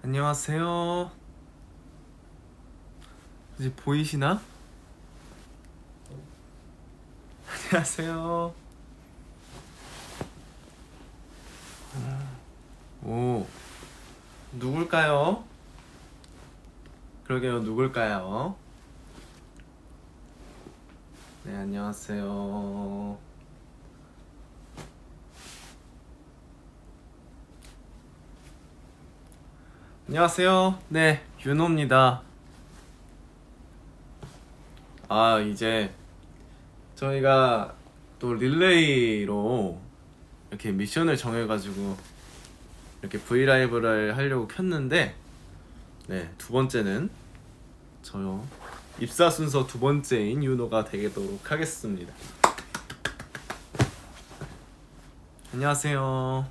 안녕하세요. 이제 보이시나? 안녕하세요. 오, 누굴까요? 그러게요, 누굴까요? 네, 안녕하세요. 안녕하세요. 네, 윤호입니다. 이제 저희가 또 릴레이로 이렇게 미션을 정해가지고 이렇게 브이라이브를 하려고 켰는데, 네, 두 번째는 저요. 입사 순서 두 번째인 윤호가 되도록 하겠습니다. 안녕하세요.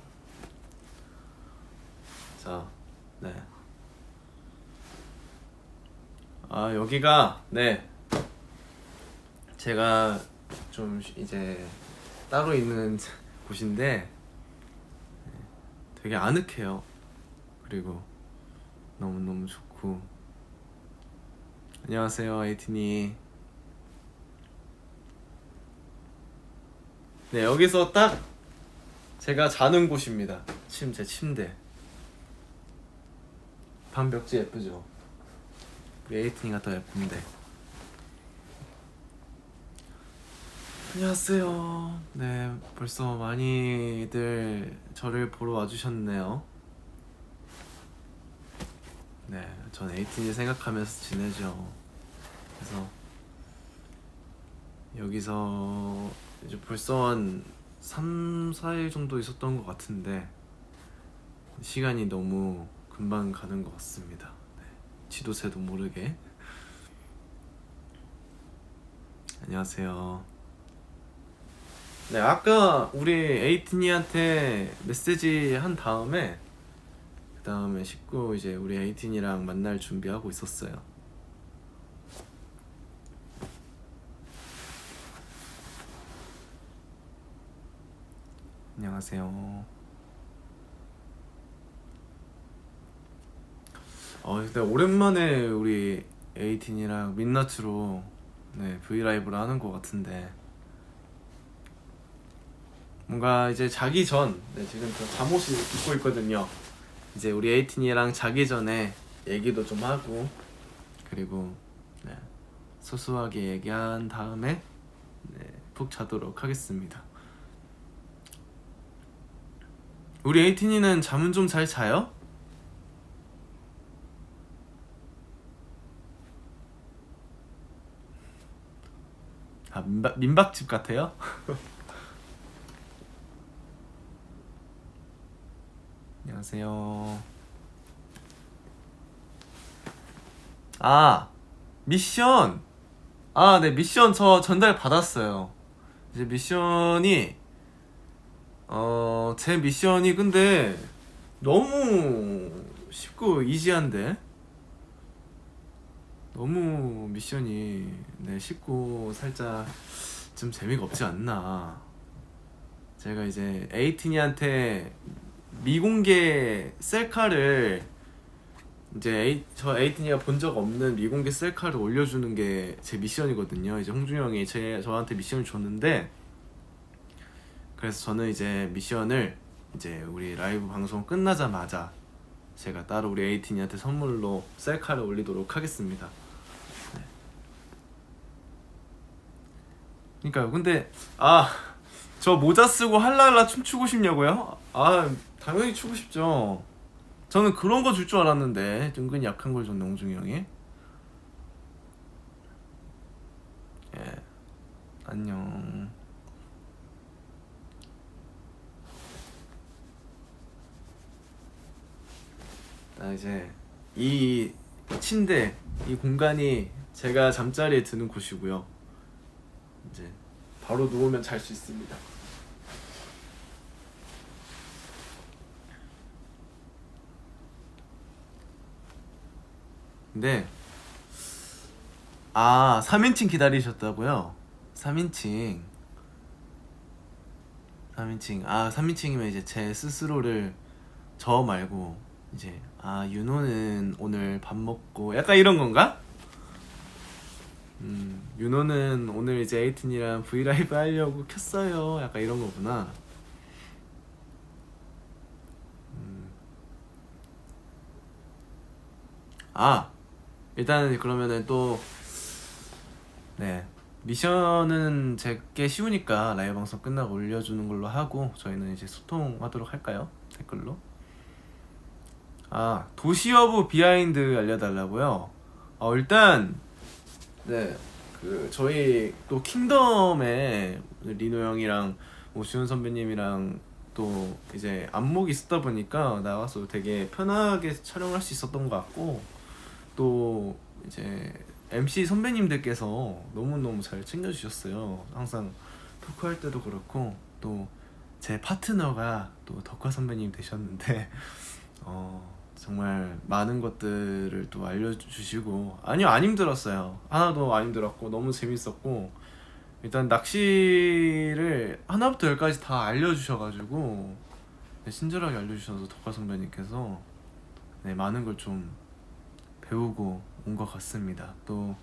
자, 네. 여기가, 네. 제가 좀 이제 따로 있는 곳인데 되게 아늑해요. 그리고 너무너무 좋고. 안녕하세요, 에이틴이. 네, 여기서 딱 제가 자는 곳입니다. 제 침대. 방 벽지 예쁘죠? 우리 에이틴이가 더 예쁜데. 안녕하세요. 네, 벌써 많이들 저를 보러 와주셨네요. 네, 전 에이틴이 생각하면서 지내죠. 그래서 여기서 이제 벌써 한 3, 4일 정도 있었던 것 같은데 시간이 너무 금방 가는 것 같습니다. 네, 지도새도 모르게. 안녕하세요. 네, 아까 우리 에이틴이한테 메시지 한 다음에 그 다음에 씻고 이제 우리 에이틴이랑 만날 준비하고 있었어요. 안녕하세요. 근데 오랜만에 우리 에이틴이랑 민낯으로 네, 브이라이브를 하는 것 같은데 뭔가 이제 자기 전, 네, 지금 저 잠옷을 입고 있거든요. 이제 우리 에이틴이랑 자기 전에 얘기도 좀 하고 그리고 네, 소소하게 얘기한 다음에 네, 푹 자도록 하겠습니다. 우리 에이틴이는 잠은 좀 잘 자요? 민박집 같아요? 안녕하세요. 미션! 네, 미션 저 전달 받았어요. 이제 미션이, 제 미션이 근데 너무 쉽고 이지한데? 너무 미션이, 네, 쉽고 살짝 좀 재미가 없지 않나. 제가 이제 에이틴이한테 미공개 셀카를 저 에이틴이가 본 적 없는 미공개 셀카를 올려주는 게 제 미션이거든요. 이제 홍준이 형이 저한테 미션을 줬는데 그래서 저는 이제 미션을 이제 우리 라이브 방송 끝나자마자 제가 따로 우리 에이틴이한테 선물로 셀카를 올리도록 하겠습니다. 네. 그러니까요. 근데 저 모자 쓰고 할랄라 춤추고 싶냐고요? 당연히 추고 싶죠. 저는 그런 거 줄 줄 알았는데 은근히 약한 걸 줬네 홍중이 형이. 예, 안녕. 이제 이 침대, 이 공간이 제가 잠자리에 드는 곳이고요. 이제 바로 누우면 잘 수 있습니다. 근데 3인칭 기다리셨다고요? 3인칭 3인칭이면 이제 제 스스로를 저 말고 이제 윤호는 오늘 밥 먹고 약간 이런 건가? 윤호는 오늘 이제 에이틴이랑 브이라이브 하려고 켰어요. 약간 이런 거구나. 일단 그러면은 또 네, 미션은 제게 쉬우니까 라이브 방송 끝나고 올려주는 걸로 하고 저희는 이제 소통하도록 할까요? 댓글로. 도시 오브 비하인드 알려달라고요? 일단 네, 그 저희 또 킹덤에 리노 형이랑 오시훈 선배님이랑 또 이제 안목이 있었다 보니까 나와서 되게 편하게 촬영할 수 있었던 것 같고, 또 이제 MC 선배님들께서 너무너무 잘 챙겨주셨어요. 항상 토크할 때도 그렇고, 또 제 파트너가 또 덕화 선배님 되셨는데 정말 많은 것들을 또 알려주시고, 아니요, 안 힘들었어요. 하나도 안 힘들었고 너무 재밌었고, 일단 낚시를 하나부터 열까지 다 알려주셔가지고 네, 친절하게 알려주셔서 덕화 선배님께서 네, 많은 걸 좀 배우고 온 것 같습니다. 또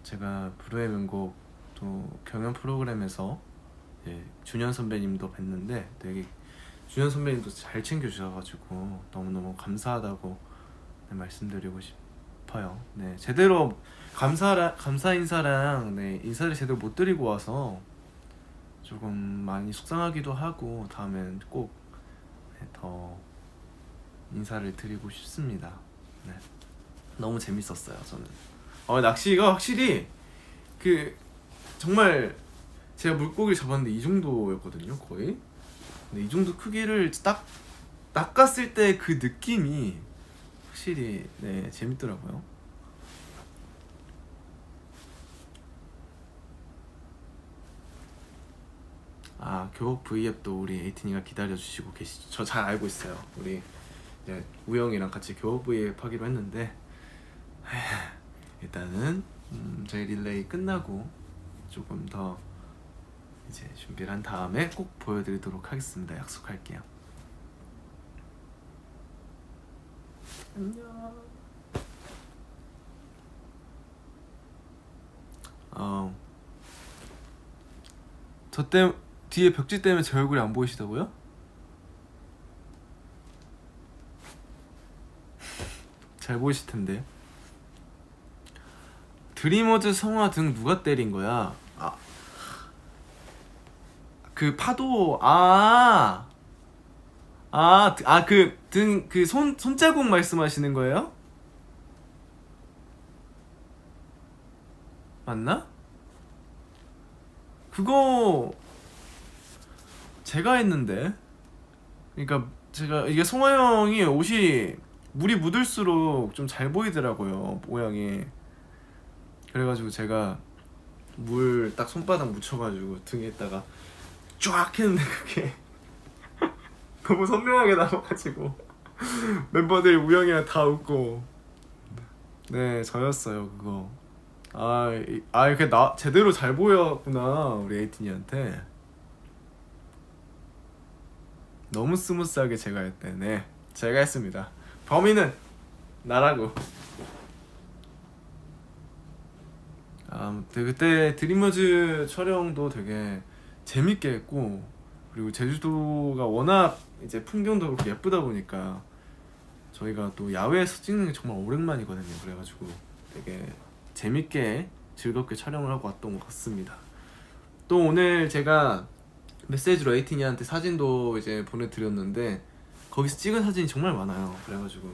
제가 불후의 명곡 또 경연 프로그램에서 준현 선배님도 뵀는데 되게 준현 선배님도 잘 챙겨주셔가지고 너무너무 감사하다고 네, 말씀드리고 싶어요. 네, 제대로 감사 인사랑 네, 인사를 제대로 못 드리고 와서 조금 많이 속상하기도 하고, 다음엔 꼭 더 인사를 드리고 싶습니다. 네, 너무 재밌었어요. 저는 낚시가 확실히 그 정말 제가 물고기를 잡았는데 이 정도였거든요, 거의. 근데 이 정도 크기를 딱 낚았을 때 그 느낌이 확실히 네, 재밌더라고요. 교복 V앱도 우리 에이틴이가 기다려주시고 계시죠. 저 잘 알고 있어요. 우리 우영이랑 같이 교복 V앱 하기로 했는데 일단은 저희 릴레이 끝나고 조금 더 이제 준비를 한 다음에 꼭 보여드리도록 하겠습니다. 약속할게요. 안녕. 뒤에 벽지 때문에 제 얼굴이 안 보이시다고요? 잘 보이실 텐데. 드리머즈 성화 등 누가 때린 거야? 그 파도 그 등 그 손자국 말씀하시는 거예요? 맞나? 그거 제가 했는데. 그러니까 제가 이게 송하 형이 옷이 물이 묻을수록 좀 잘 보이더라고요, 모양이. 그래가지고 제가 물 딱 손바닥 묻혀가지고 등에다가 쫙 했는데 그게 너무 선명하게 나와가지고 멤버들이 우영이랑 다 웃고. 네, 저였어요 그거. 이렇게 제대로 잘 보였구나 우리 에이틴이한테. 너무 스무스하게 제가 했대. 네, 제가 했습니다. 범인은 나라고. 그때 드리머즈 촬영도 되게 재밌게 했고, 그리고 제주도가 워낙 이제 풍경도 그렇게 예쁘다 보니까 저희가 또 야외에서 찍는 게 정말 오랜만이거든요. 그래가지고 되게 재밌게 즐겁게 촬영을 하고 왔던 것 같습니다. 또 오늘 제가 메시지로 에이틴이한테 사진도 이제 보내드렸는데 거기서 찍은 사진이 정말 많아요. 그래가지고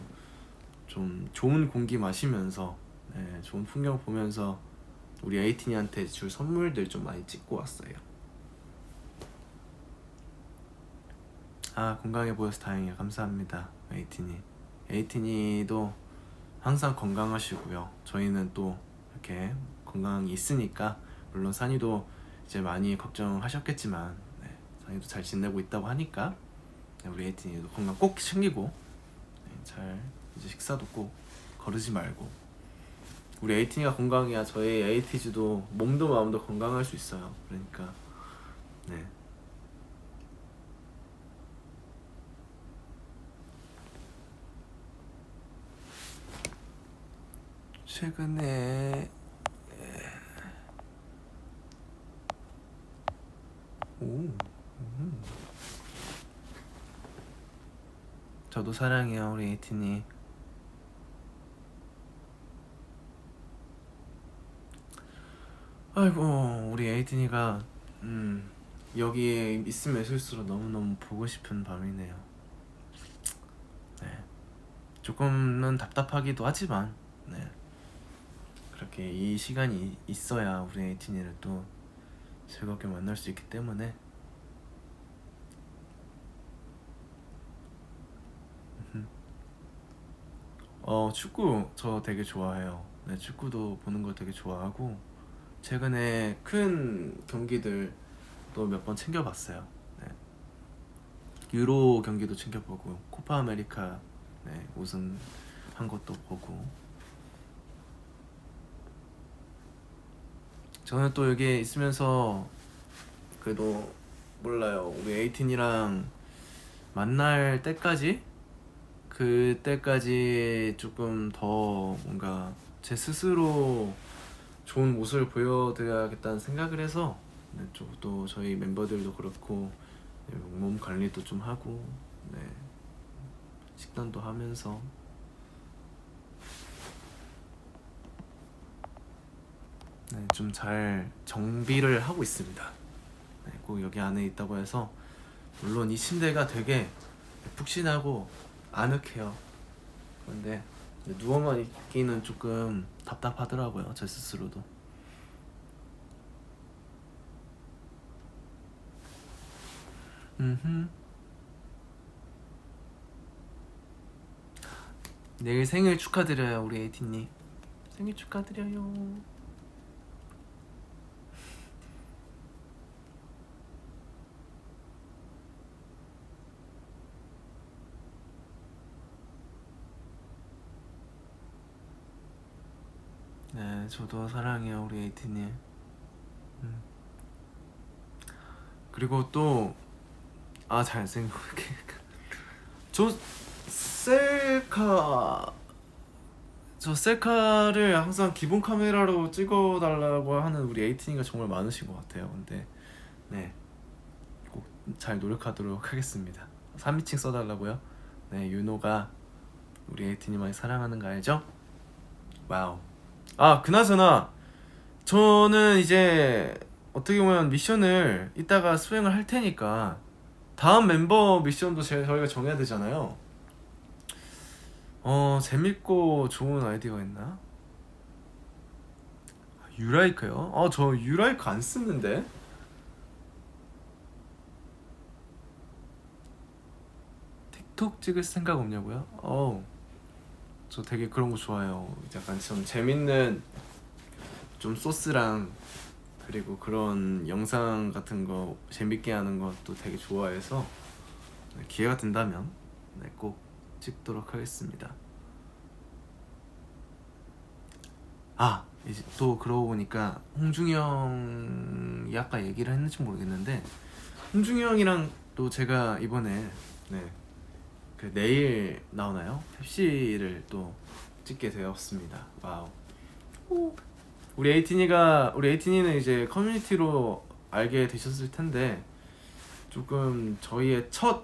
좀 좋은 공기 마시면서 좋은 풍경 보면서 우리 에이틴이한테 줄 선물들 좀 많이 찍고 왔어요. 건강해 보여서 다행이에요. 감사합니다, 에이틴이도 항상 건강하시고요. 저희는 또 이렇게 건강이 있으니까, 물론 산이도 이제 많이 걱정하셨겠지만 산이도 잘 지내고 있다고 하니까 우리 에이틴이도 건강 꼭 챙기고 잘 이제 식사도 꼭 거르지 말고, 우리 에이틴이가 건강해야 저희 에이티즈도 몸도 마음도 건강할 수 있어요. 그러니까 네, 최근에 저도 사랑해요 우리 에이틴이. 아이고 우리 에이틴이가 여기에 있으면 있을수록 너무너무 보고 싶은 밤이네요. 네, 조금은 답답하기도 하지만 네, 그렇게 이 시간이 있어야 우리 에이틴이를 또 즐겁게 만날 수 있기 때문에 축구 저 되게 좋아해요. 네, 축구도 보는 거 되게 좋아하고 최근에 큰 경기들 또 몇 번 챙겨봤어요. 네. 유로 경기도 챙겨보고 코파 아메리카 네, 우승한 것도 보고. 저는 또 여기 있으면서 그래도 몰라요. 우리 에이틴이랑 만날 때까지 그때까지 조금 더 뭔가 제 스스로 좋은 모습을 보여드려야겠다는 생각을 해서 네, 또 저희 멤버들도 그렇고 네, 몸 관리도 좀 하고 네, 식단도 하면서 네, 좀 잘 정비를 하고 있습니다. 네, 꼭 여기 안에 있다고 해서 물론 이 침대가 되게 푹신하고 아늑해요. 그런데 누워만 있기는 조금 답답하더라고요 제 스스로도. 내일 생일 축하드려요 우리 에이티님. 생일 축하드려요. 네, 저도 사랑해요 우리 에이티님. 그리고 또 잘생각해. 저 셀카 저 셀카를 항상 기본 카메라로 찍어달라고 하는 우리 에이틴이가 정말 많으신 것 같아요. 근데 네, 꼭 잘 노력하도록 하겠습니다. 3인칭 써달라고요? 네, 윤호가 우리 에이틴이 많이 사랑하는 거 알죠? 와우. 그나저나 저는 이제 어떻게 보면 미션을 이따가 수행을 할 테니까 다음 member 미션도 저희가 정해야 되잖아요. 재밌고 좋은 아이디어가 있나? 유라이크요? 저 유라이크 안 쓰는데? 틱톡 찍을 생각 없냐고요? 저 되게 그런 거 좋아해요. 약간 좀 재밌는 좀 소스랑 그리고 그런 영상 같은 거 재밌게 하는 것도 되게 좋아해서 기회가 된다면 네, 꼭 찍도록 하겠습니다. 이제 또 그러고 보니까 홍중이 형이 아까 얘기를 했는지 모르겠는데 홍중이 형이랑 또 제가 이번에 그 내일 나오나요? 펩시를 또 찍게 되었습니다. 와우. 우리 에이틴이는 이제 커뮤니티로 알게 되셨을 텐데 조금 저희의 첫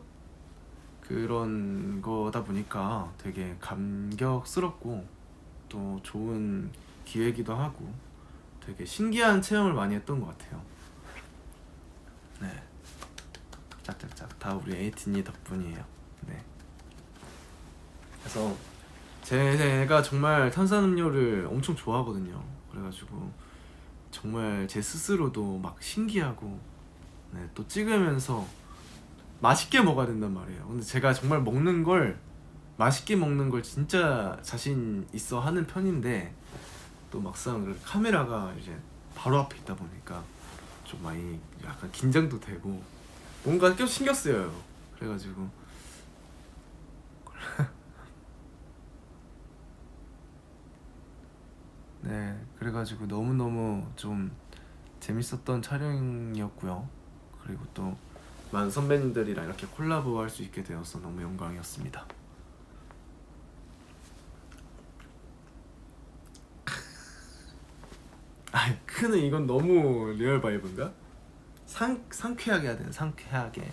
그런 거다 보니까 되게 감격스럽고 또 좋은 기회기도 하고 되게 신기한 체험을 많이 했던 것 같아요. 네, 짝짝짝 다 우리 에이틴이 덕분이에요. 네. 그래서 제가 정말 탄산음료를 엄청 좋아하거든요. 그래가지고 정말 제 스스로도 막 신기하고 네, 또 찍으면서 맛있게 먹어야 된단 말이에요. 근데 제가 정말 먹는 걸 맛있게 먹는 걸 진짜 자신 있어 하는 편인데 또 막상 그 카메라가 이제 바로 앞에 있다 보니까 좀 많이 약간 긴장도 되고 뭔가 계속 신경 쓰여요. 그래가지고 네, 그래가지고 너무너무 좀 재밌었던 촬영이었고요. 그리고 또 많은 선배님들이랑 이렇게 콜라보 할 수 있게 되어서 너무 영광이었습니다. 핑크는 이건 너무 리얼 바이브인가? 상쾌하게 해야 되나? 상쾌하게.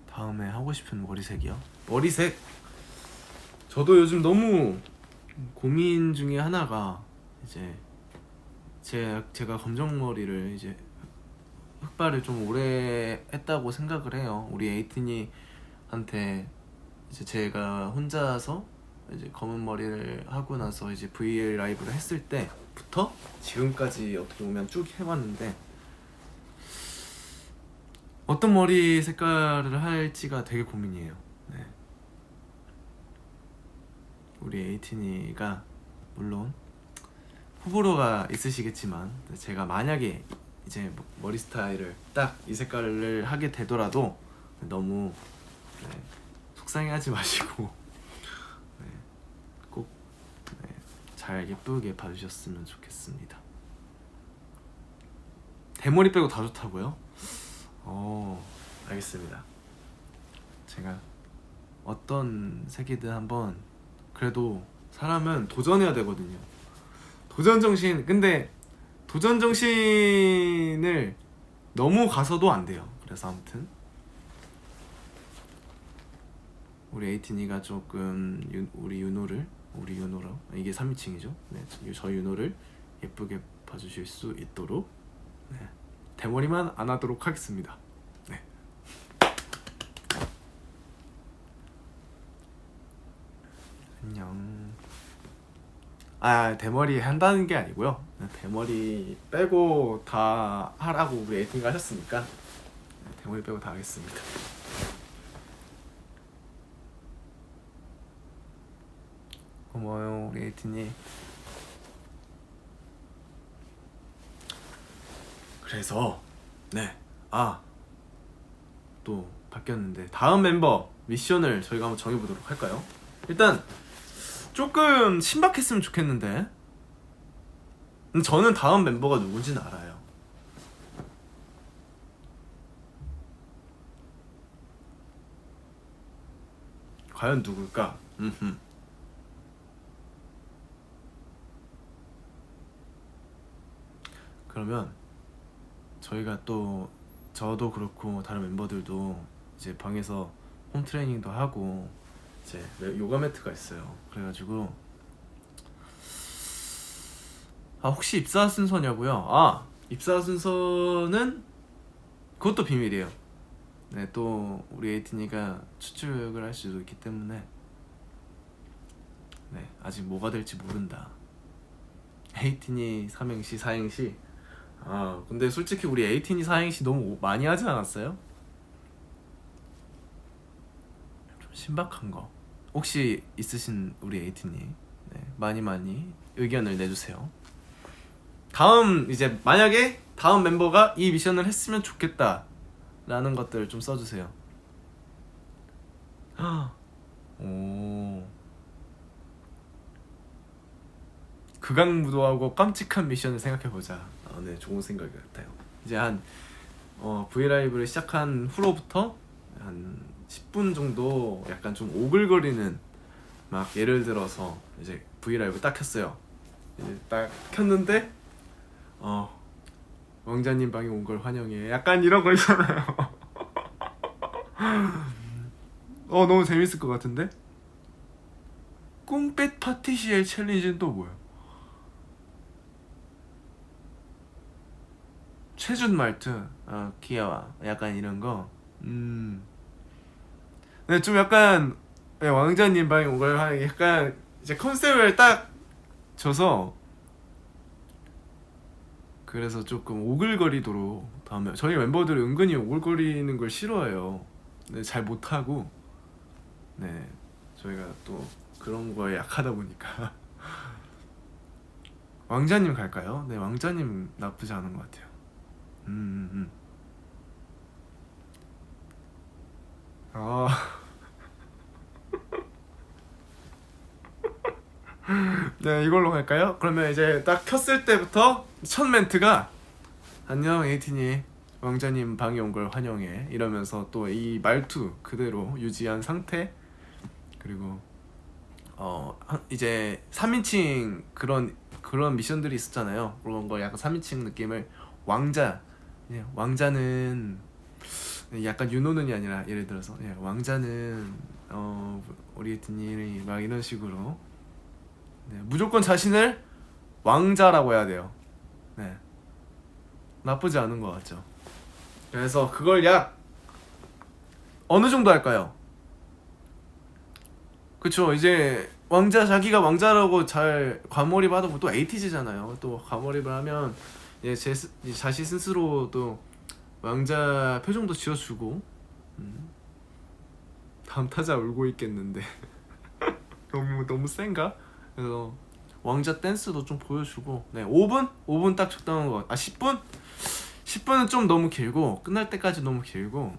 다음에 하고 싶은 머리색이요? 머리색? 저도 요즘 너무 고민 중에 하나가 이제 제가 검정머리를 이제 흑발을 좀 오래 했다고 생각을 해요. 우리 에이틴이한테 이제 제가 혼자서 이제 검은 머리를 하고 나서 이제 V 라이브를 했을 때부터 지금까지 어떻게 보면 쭉 해왔는데 어떤 머리 색깔을 할지가 되게 고민이에요. 네. 우리 에이틴이가 물론 호불호가 있으시겠지만 제가 만약에 이제 머리 스타일을 딱 이 색깔을 하게 되더라도 너무 네, 속상해하지 마시고 네, 꼭 잘 예쁘게 봐주셨으면 좋겠습니다. 대머리 빼고 다 좋다고요? 알겠습니다. 제가 어떤 색이든 한번 그래도 사람은 도전해야 되거든요. 도전 정신. 근데 도전 정신을 너무 가서도 안 돼요. 그래서 아무튼 우리 에이틴이가 조금 우리 윤호로 이게 3위층이죠. 네, 저 윤호를 예쁘게 봐주실 수 있도록 네, 대머리만 안 하도록 하겠습니다. 네. 안녕. 대머리 한다는 게 아니고요. 대머리 빼고 다 하라고 우리 에이팅가 하셨으니까 대머리 빼고 다 하겠습니다. 고마워요 우리 에이팅이. 그래서 또 바뀌었는데 다음 멤버 미션을 저희가 한번 정해보도록 할까요? 일단 조금 신박했으면 좋겠는데 저는 다음 멤버가 누군지는 알아요. 과연 누굴까? 그러면 저희가 또 저도 그렇고 다른 멤버들도 이제 방에서 홈 트레이닝도 하고 이제 요가 매트가 있어요. 그래가지고 혹시 입사 순서냐고요? 입사 순서는 그것도 비밀이에요. 네, 또 우리 에이틴이가 추측을 할 수도 있기 때문에 네, 아직 뭐가 될지 모른다. 에이틴이 삼행시 사행시. 근데 솔직히 우리 에이틴이 사행시 너무 많이 하지 않았어요? 좀 신박한 거 혹시 있으신 우리 에이틴이 많이 의견을 내주세요. 다음 이제 만약에 다음 멤버가 이 미션을 했으면 좋겠다 라는 것들을 좀 써주세요. 오, 극악무도하고 깜찍한 미션을 생각해보자. 네, 좋은 생각 같아요. 이제 한 브이라이브를 시작한 후로부터 한 10분 정도 약간 좀 오글거리는 막 예를 들어서 이제 브이라이브 딱 켰어요. 이제 딱 켰는데 왕자님 방에 온 걸 환영해. 약간 이런 거 있잖아요. 너무 재밌을 것 같은데? 꿈빛 파티시엘 챌린지는 또 뭐야? 최준 말투 귀여워 약간 이런 거. 네, 좀 약간 왕자님 방에 온 걸 환영해. 약간 이제 컨셉을 딱 줘서 그래서 조금 오글거리도록 다음에 저희 멤버들이 은근히 오글거리는 걸 싫어해요. 네, 잘 못하고 네 저희가 또 그런 거에 약하다 보니까 왕자님 갈까요? 네, 왕자님 나쁘지 않은 것 같아요. 네, 이걸로 갈까요? 그러면 이제 딱 켰을 때부터 첫 멘트가 안녕 에이틴이 왕자님 방에 온 걸 환영해 이러면서 또 이 말투 그대로 유지한 상태. 그리고 이제 3인칭 그런 미션들이 있었잖아요. 그런 거 약간 3인칭 느낌을 왕자는 약간 윤호는이 아니라 예를 들어서 왕자는 우리 드니이 막 이런 식으로 무조건 자신을 왕자라고 해야 돼요. 네, 나쁘지 않은 것 같죠. 그래서 그걸 약 어느 정도 할까요? 그쵸. 이제 자기가 왕자라고 잘 과몰입 하다 보면 또 에이티즈잖아요. 또 과몰입을 하면 자신 스스로도 왕자 표정도 지어주고. 다음 타자 울고 있겠는데 너무 센가? 그래서 왕자 댄스도 좀 보여주고. 네, 5분 딱 적당한 것 같아. 10분은 좀 너무 길고 끝날 때까지 너무 길고.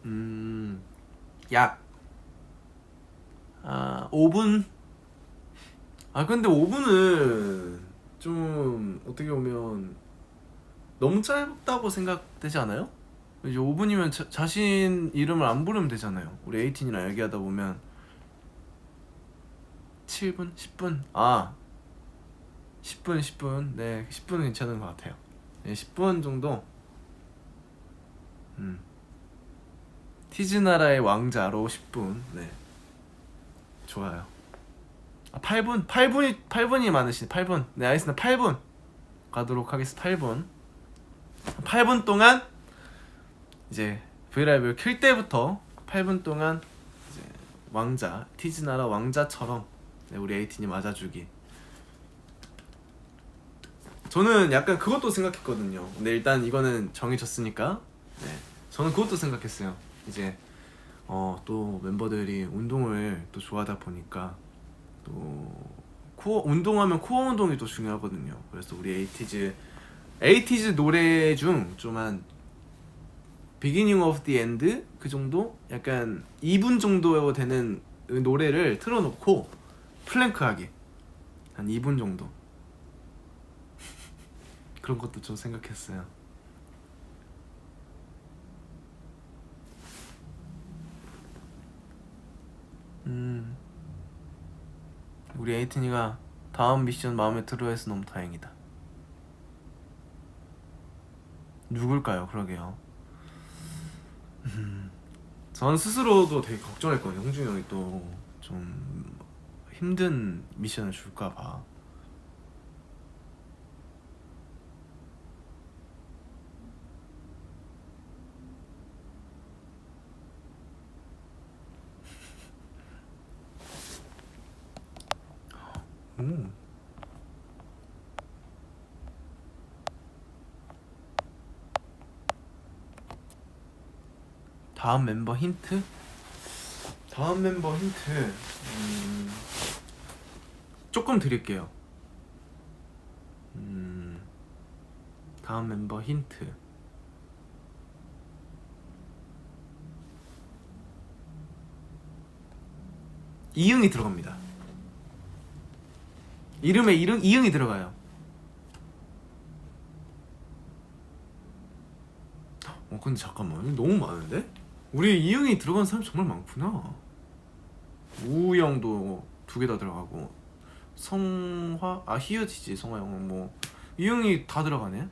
약 5분. 근데 5분은 좀 어떻게 보면 너무 짧다고 생각되지 않아요? 이제 5분이면 자신 이름을 안 부르면 되잖아요. 우리 에이틴이랑 얘기하다 보면 7분? 10분? 10분. 네, 10분은 괜찮은 것 같아요. 네, 10분 정도. 티즈나라의 왕자로 10분. 네, 좋아요. 8분이 많으시네. 8분. 네, 알겠습니다. 8분 가도록 하겠습니다. 8분 동안 이제 브이라이브를 킬 때부터 8분 동안 이제 티즈나라 왕자처럼 우리 에이틴이 맞아주기. 저는 약간 그것도 생각했거든요. 근데 일단 이거는 정해졌으니까. 네, 저는 그것도 생각했어요. 이제 또 멤버들이 운동을 또 좋아하다 보니까 또 운동하면 코어 운동이 또 중요하거든요. 그래서 우리 에이티즈 노래 중 좀 한 비기닝 오브 디 엔드 그 정도? 약간 2분 정도 되는 노래를 틀어놓고 플랭크 하기 한 2분 정도. 그런 것도 좀 생각했어요. 우리 에이튼이가 다음 미션 마음에 들어해서 너무 다행이다. 누굴까요? 그러게요. 전 스스로도 되게 걱정했거든요. 홍준이 형이 또 좀 힘든 미션을 줄까봐. 다음 멤버 힌트? 조금 드릴게요. 다음 멤버 힌트. 이응이 들어갑니다. 이름에 이응이 들어가요. 근데 잠깐만, 너무 많은데? 우리 이응이 들어간 사람 정말 많구나. 우영도 2개 다 들어가고, 히어지지 성화 형은 뭐 이응이 다 들어가네.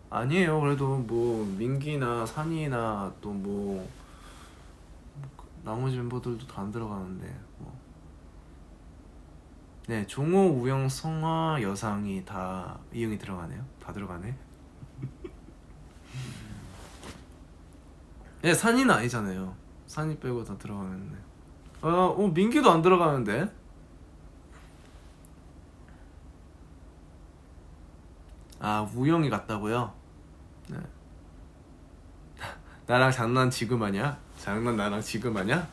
아니에요. 그래도 뭐 민기나 산이나 또 뭐 나머지 멤버들도 다 안 들어가는데 뭐. 네, 종호, 우영, 성화, 여상이 다 이응이 들어가네요. 다 들어가네. 네, 산이는 아니잖아요. 산이 빼고 다 들어가는데. 민기도 안 들어가는데. 우영이 같다고요? 네. 나랑 장난 지금 하냐? 장난 나랑 지금 하냐?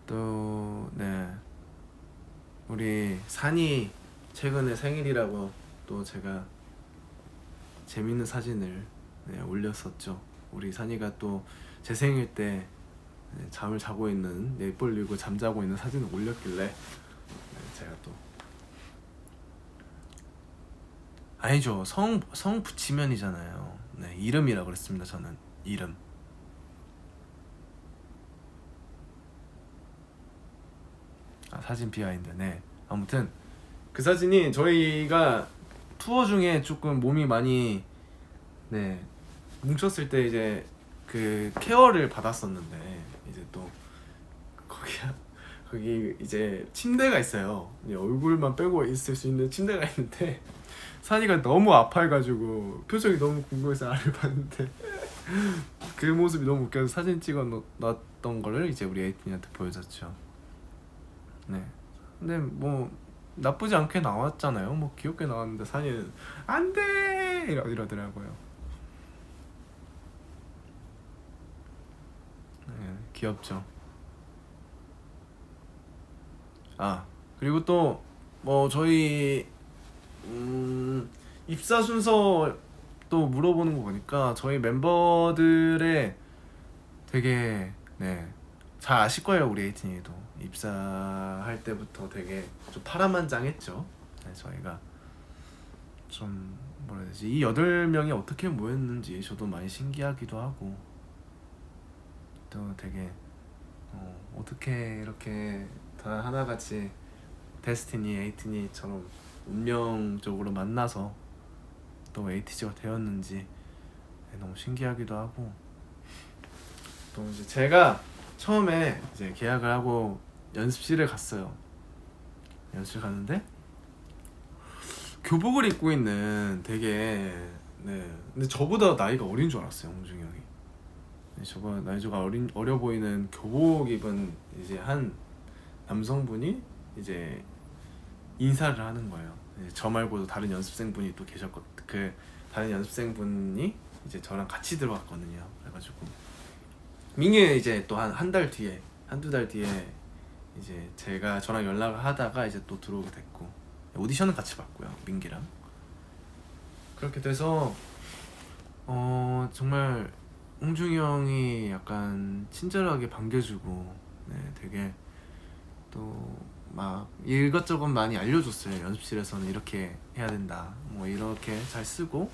또, 네. 우리 산이 최근에 생일이라고 또 제가 재밌는 사진을 올렸었죠. 우리 산이가 또 제 생일 때 잠을 자고 있는, 입 벌리고 잠자고 있는 사진을 올렸길래 제가 또 아니죠. 성 붙이면이잖아요. 네, 이름이라 그랬습니다. 저는 이름. 사진 비하인드. 네. 아무튼 그 사진이 저희가 투어 중에 조금 몸이 많이 네 뭉쳤을 때 이제 그 케어를 받았었는데 이제 또 거기 이제 침대가 있어요. 이제 얼굴만 빼고 있을 수 있는 침대가 있는데 산이가 너무 아파해가지고 표정이 너무 궁금해서 알을 봤는데 그 모습이 너무 웃겨서 사진 찍어 놨던 거를 이제 우리 에이틴한테 보여줬죠. 네. 근데 뭐 나쁘지 않게 나왔잖아요. 뭐 귀엽게 나왔는데 산이는 안돼 이러더라고요. 네, 귀엽죠. 그리고 또 뭐 저희 입사 순서 또 물어보는 거 보니까 저희 멤버들의 되게 네 잘 아실 거예요. 우리 에이틴이도 입사할 때부터 되게 좀 파란만장했죠. 네, 저희가 좀 뭐라 해야 되지, 이 8명이 어떻게 모였는지 저도 많이 신기하기도 하고 또 되게 어떻게 이렇게 다 하나같이 데스티니 에이티니처럼 운명적으로 만나서 또 에이티즈가 되었는지 너무 신기하기도 하고, 또 이제 제가 처음에 이제 계약을 하고 연습실을 갔어요. 연습실 갔는데 교복을 입고 있는 되게 네 근데 저보다 나이가 어린 줄 알았어요. 홍중이 형이 저보다 나이가 어려 보이는 교복 입은 이제 한 남성분이 이제 인사를 하는 거예요. 이제 저 말고도 다른 연습생분이 또 계셨거든. 그 다른 연습생분이 이제 저랑 같이 들어왔거든요. 그래가지고 민규 이제 또 한 달 뒤에 한두 달 뒤에 이제 제가 저랑 연락을 하다가 이제 또 들어오게 됐고 오디션은 같이 봤고요. 민기랑 그렇게 돼서 정말 홍중이 형이 약간 친절하게 반겨주고 네 되게 또 막 이것저것 많이 알려줬어요. 연습실에서는 이렇게 해야 된다 뭐 이렇게 잘 쓰고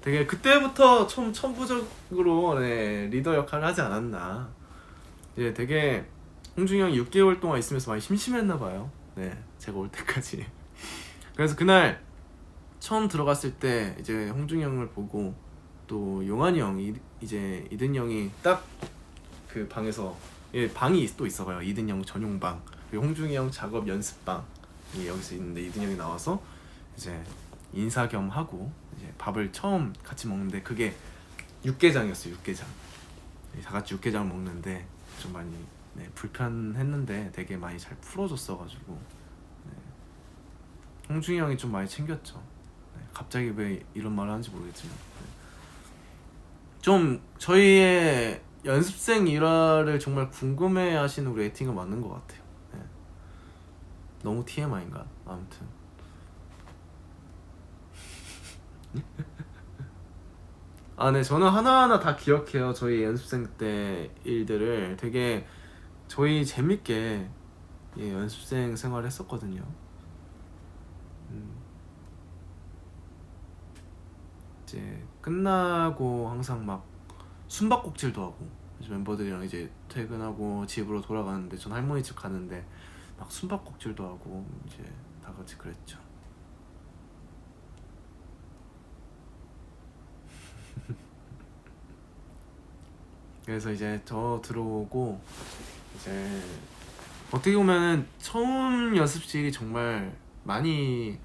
되게 그때부터 좀 천부적으로 네, 리더 역할을 하지 않았나. 이제 되게 홍중이 형이 6개월 동안 있으면서 많이 심심했나 봐요. 네 제가 올 때까지. 그래서 그날 처음 들어갔을 때 이제 홍중이 형을 보고 또 용환이 형이 이제 이든 형이 딱 그 방에서 방이 또 있어봐요. 이든 형 전용 방 그리고 홍중이 형 작업 연습방이 여기서 있는데 이든 형이 나와서 이제 인사 겸 하고 이제 밥을 처음 같이 먹는데 그게 육개장이었어요. 육개장. 다 같이 육개장을 먹는데 좀 많이 네, 불편했는데 되게 많이 잘 풀어줬어가지고 네. 홍중이 형이 좀 많이 챙겼죠. 네, 갑자기 왜 이런 말을 하는지 모르겠지만 네. 좀 저희의 연습생 일화를 정말 궁금해하시는 우리 에이팅은 맞는 것 같아요. 네. 너무 TMI인가? 아무튼 네 저는 하나하나 다 기억해요. 저희 연습생 때 일들을 되게 저희 재밌게 연습생 생활을 했었거든요. 이제 끝나고 항상 막 숨바꼭질도 하고 이제 멤버들이랑 이제 퇴근하고 집으로 돌아가는데 전 할머니 집 가는데 막 숨바꼭질도 하고 이제 다 같이 그랬죠. 그래서 이제 저 들어오고 이제 어떻게 보면은 처음 연습실이 정말 많이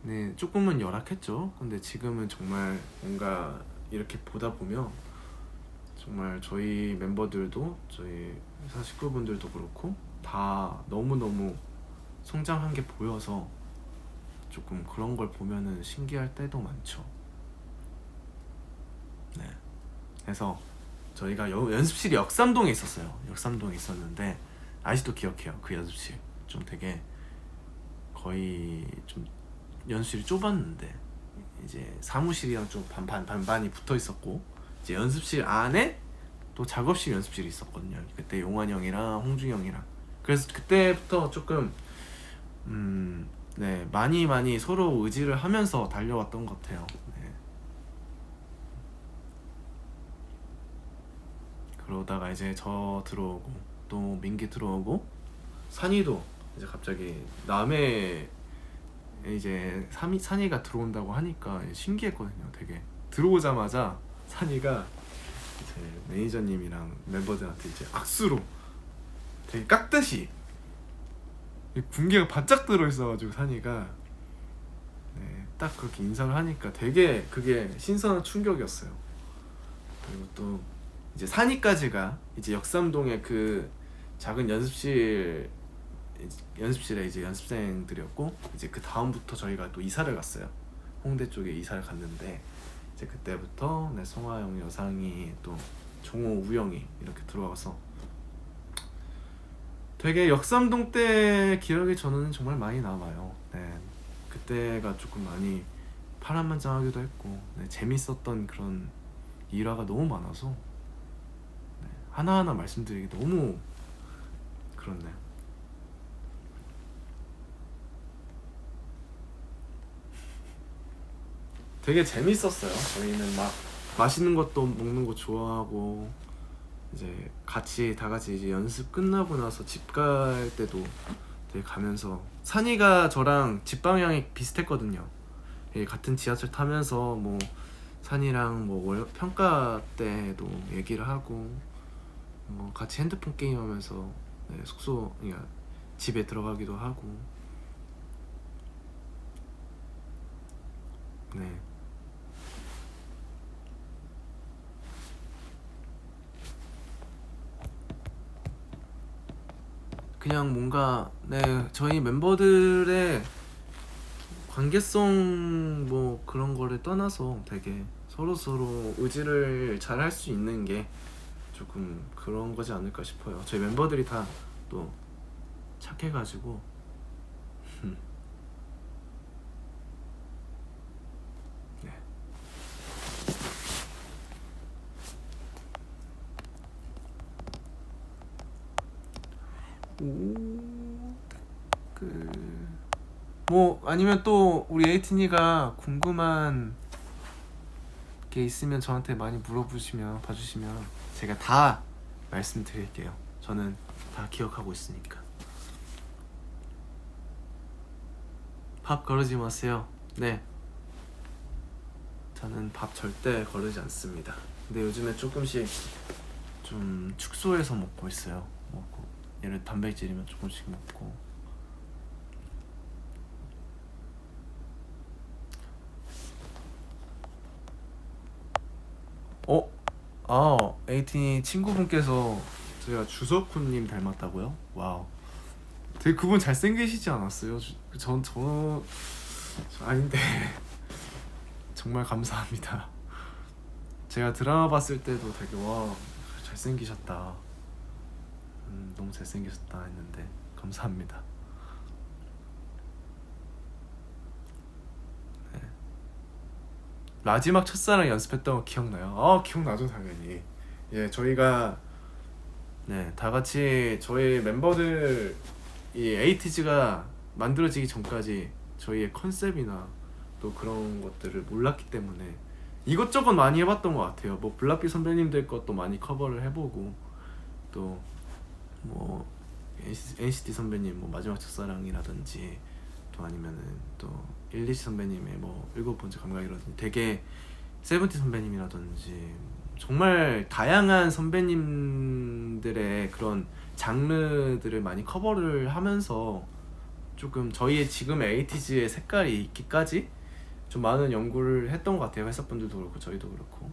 네 조금은 열악했죠. 근데 지금은 정말 뭔가 이렇게 보다 보면 정말 저희 멤버들도 저희 회사 식구분들도 그렇고 다 너무너무 성장한 게 보여서 조금 그런 걸 보면은 신기할 때도 많죠. 네. 그래서 저희가 연습실이 역삼동에 있었어요. 역삼동에 있었는데 아직도 기억해요. 그 연습실 좀 되게 거의 좀 연습실이 좁았는데 이제 사무실이랑 좀 반반이 붙어 있었고 이제 연습실 안에 또 작업실 연습실이 있었거든요. 그때 용환이 형이랑 홍중이 형이랑. 그래서 그때부터 조금 네, 많이 서로 의지를 하면서 달려왔던 것 같아요. 네. 그러다가 이제 저 들어오고 또 민기 들어오고 산이도 이제 갑자기 남해 이제 산이가 들어온다고 하니까 신기했거든요. 되게 들어오자마자 산이가 이제 매니저님이랑 멤버들한테 이제 악수로 되게 깍듯이 군기가 바짝 들어있어가지고 산이가 네, 딱 그렇게 인사를 하니까 되게 그게 신선한 충격이었어요. 그리고 또 이제 산이까지가 이제 역삼동의 그 작은 연습실에 이제 연습생들이었고 이제 그 다음부터 저희가 또 이사를 갔어요. 홍대 쪽에 이사를 갔는데 이제 그때부터 네, 송하영, 여상이 또 종호, 우영이 이렇게 들어와서 되게 역삼동 때 기억이 저는 정말 많이 남아요. 네, 그때가 조금 많이 파란만장하기도 했고 네, 재밌었던 그런 일화가 너무 많아서 네, 하나하나 말씀드리기 너무 그렇네요. 되게 재밌었어요. 저희는 막 맛있는 것도 먹는 거 좋아하고 이제 다 같이 이제 연습 끝나고 나서 집 갈 때도 되게 가면서 산이가 저랑 집 방향이 비슷했거든요. 예, 같은 지하철 타면서 뭐 산이랑 뭐 평가 때도 얘기를 하고 뭐 같이 핸드폰 게임하면서 네, 그러니까 집에 들어가기도 하고 네. 그냥 뭔가 네 저희 멤버들의 관계성 뭐 그런 거를 떠나서 되게 서로 의지를 잘 할 수 있는 게 조금 그런 거지 않을까 싶어요. 저희 멤버들이 다 또 착해가지고 네. 뭐 아니면 또 우리 에이틴이가 궁금한 게 있으면 저한테 많이 물어보시면 봐주시면 제가 다 말씀드릴게요. 저는 다 기억하고 있으니까. 밥 거르지 마세요. 네, 저는 밥 절대 거르지 않습니다. 근데 요즘에 조금씩 좀 축소해서 먹고 있어요. 먹고 예를 단백질이면 조금씩 먹고. 어? 아, 에이틴이 친구분께서 제가 주석훈님 닮았다고요? 와우. 되게 그분 잘생기시지 않았어요? 저 아닌데 정말 감사합니다. 제가 드라마 봤을 때도 되게 와 잘생기셨다. 너무 잘생기셨다 했는데 감사합니다. 네. 마지막 첫사랑 연습했던 거 기억나요? 아 기억나죠 당연히. 예 저희가 네 다 같이 저희 멤버들 이 에이티즈가 만들어지기 전까지 저희의 컨셉이나 또 그런 것들을 몰랐기 때문에 이것저것 많이 해봤던 것 같아요. 뭐 블락비 선배님들 것도 많이 커버를 해보고 또 뭐 NCT 선배님 뭐 마지막 첫사랑이라든지 또 아니면은 또 일리시 선배님의 뭐 일곱 번째 감각이라든지 되게 세븐틴 선배님이라든지 정말 다양한 선배님들의 그런 장르들을 많이 커버를 하면서 조금 저희의 지금 에이티즈의 색깔이 있기까지 좀 많은 연구를 했던 것 같아요. 회사분들도 그렇고 저희도 그렇고.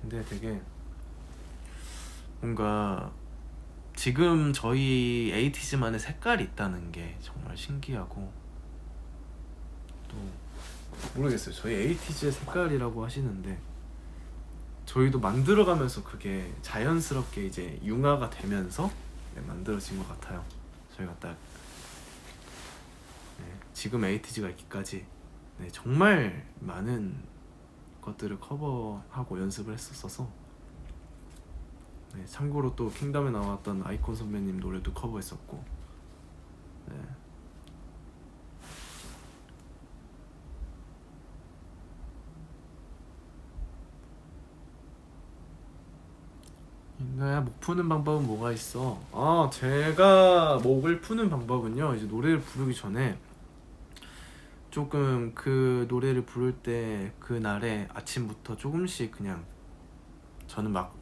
근데 되게 뭔가 지금 저희 에이티즈만의 색깔이 있다는 게 정말 신기하고 또 모르겠어요. 저희 에이티즈의 색깔이라고 하시는데 저희도 만들어가면서 그게 자연스럽게 이제 융화가 되면서 네, 만들어진 것 같아요. 저희가 딱 네, 지금 에이티즈가 있기까지 네, 정말 많은 것들을 커버하고 연습을 했었어서 네, 참고로 또 킹덤에 나왔던 아이콘 선배님 노래도 커버했었고 네. 네, 목 푸는 방법은 뭐가 있어? 제가 목을 푸는 방법은요. 이제 노래를 부르기 전에 조금 그 노래를 부를 때 그날에 아침부터 조금씩 그냥 저는 막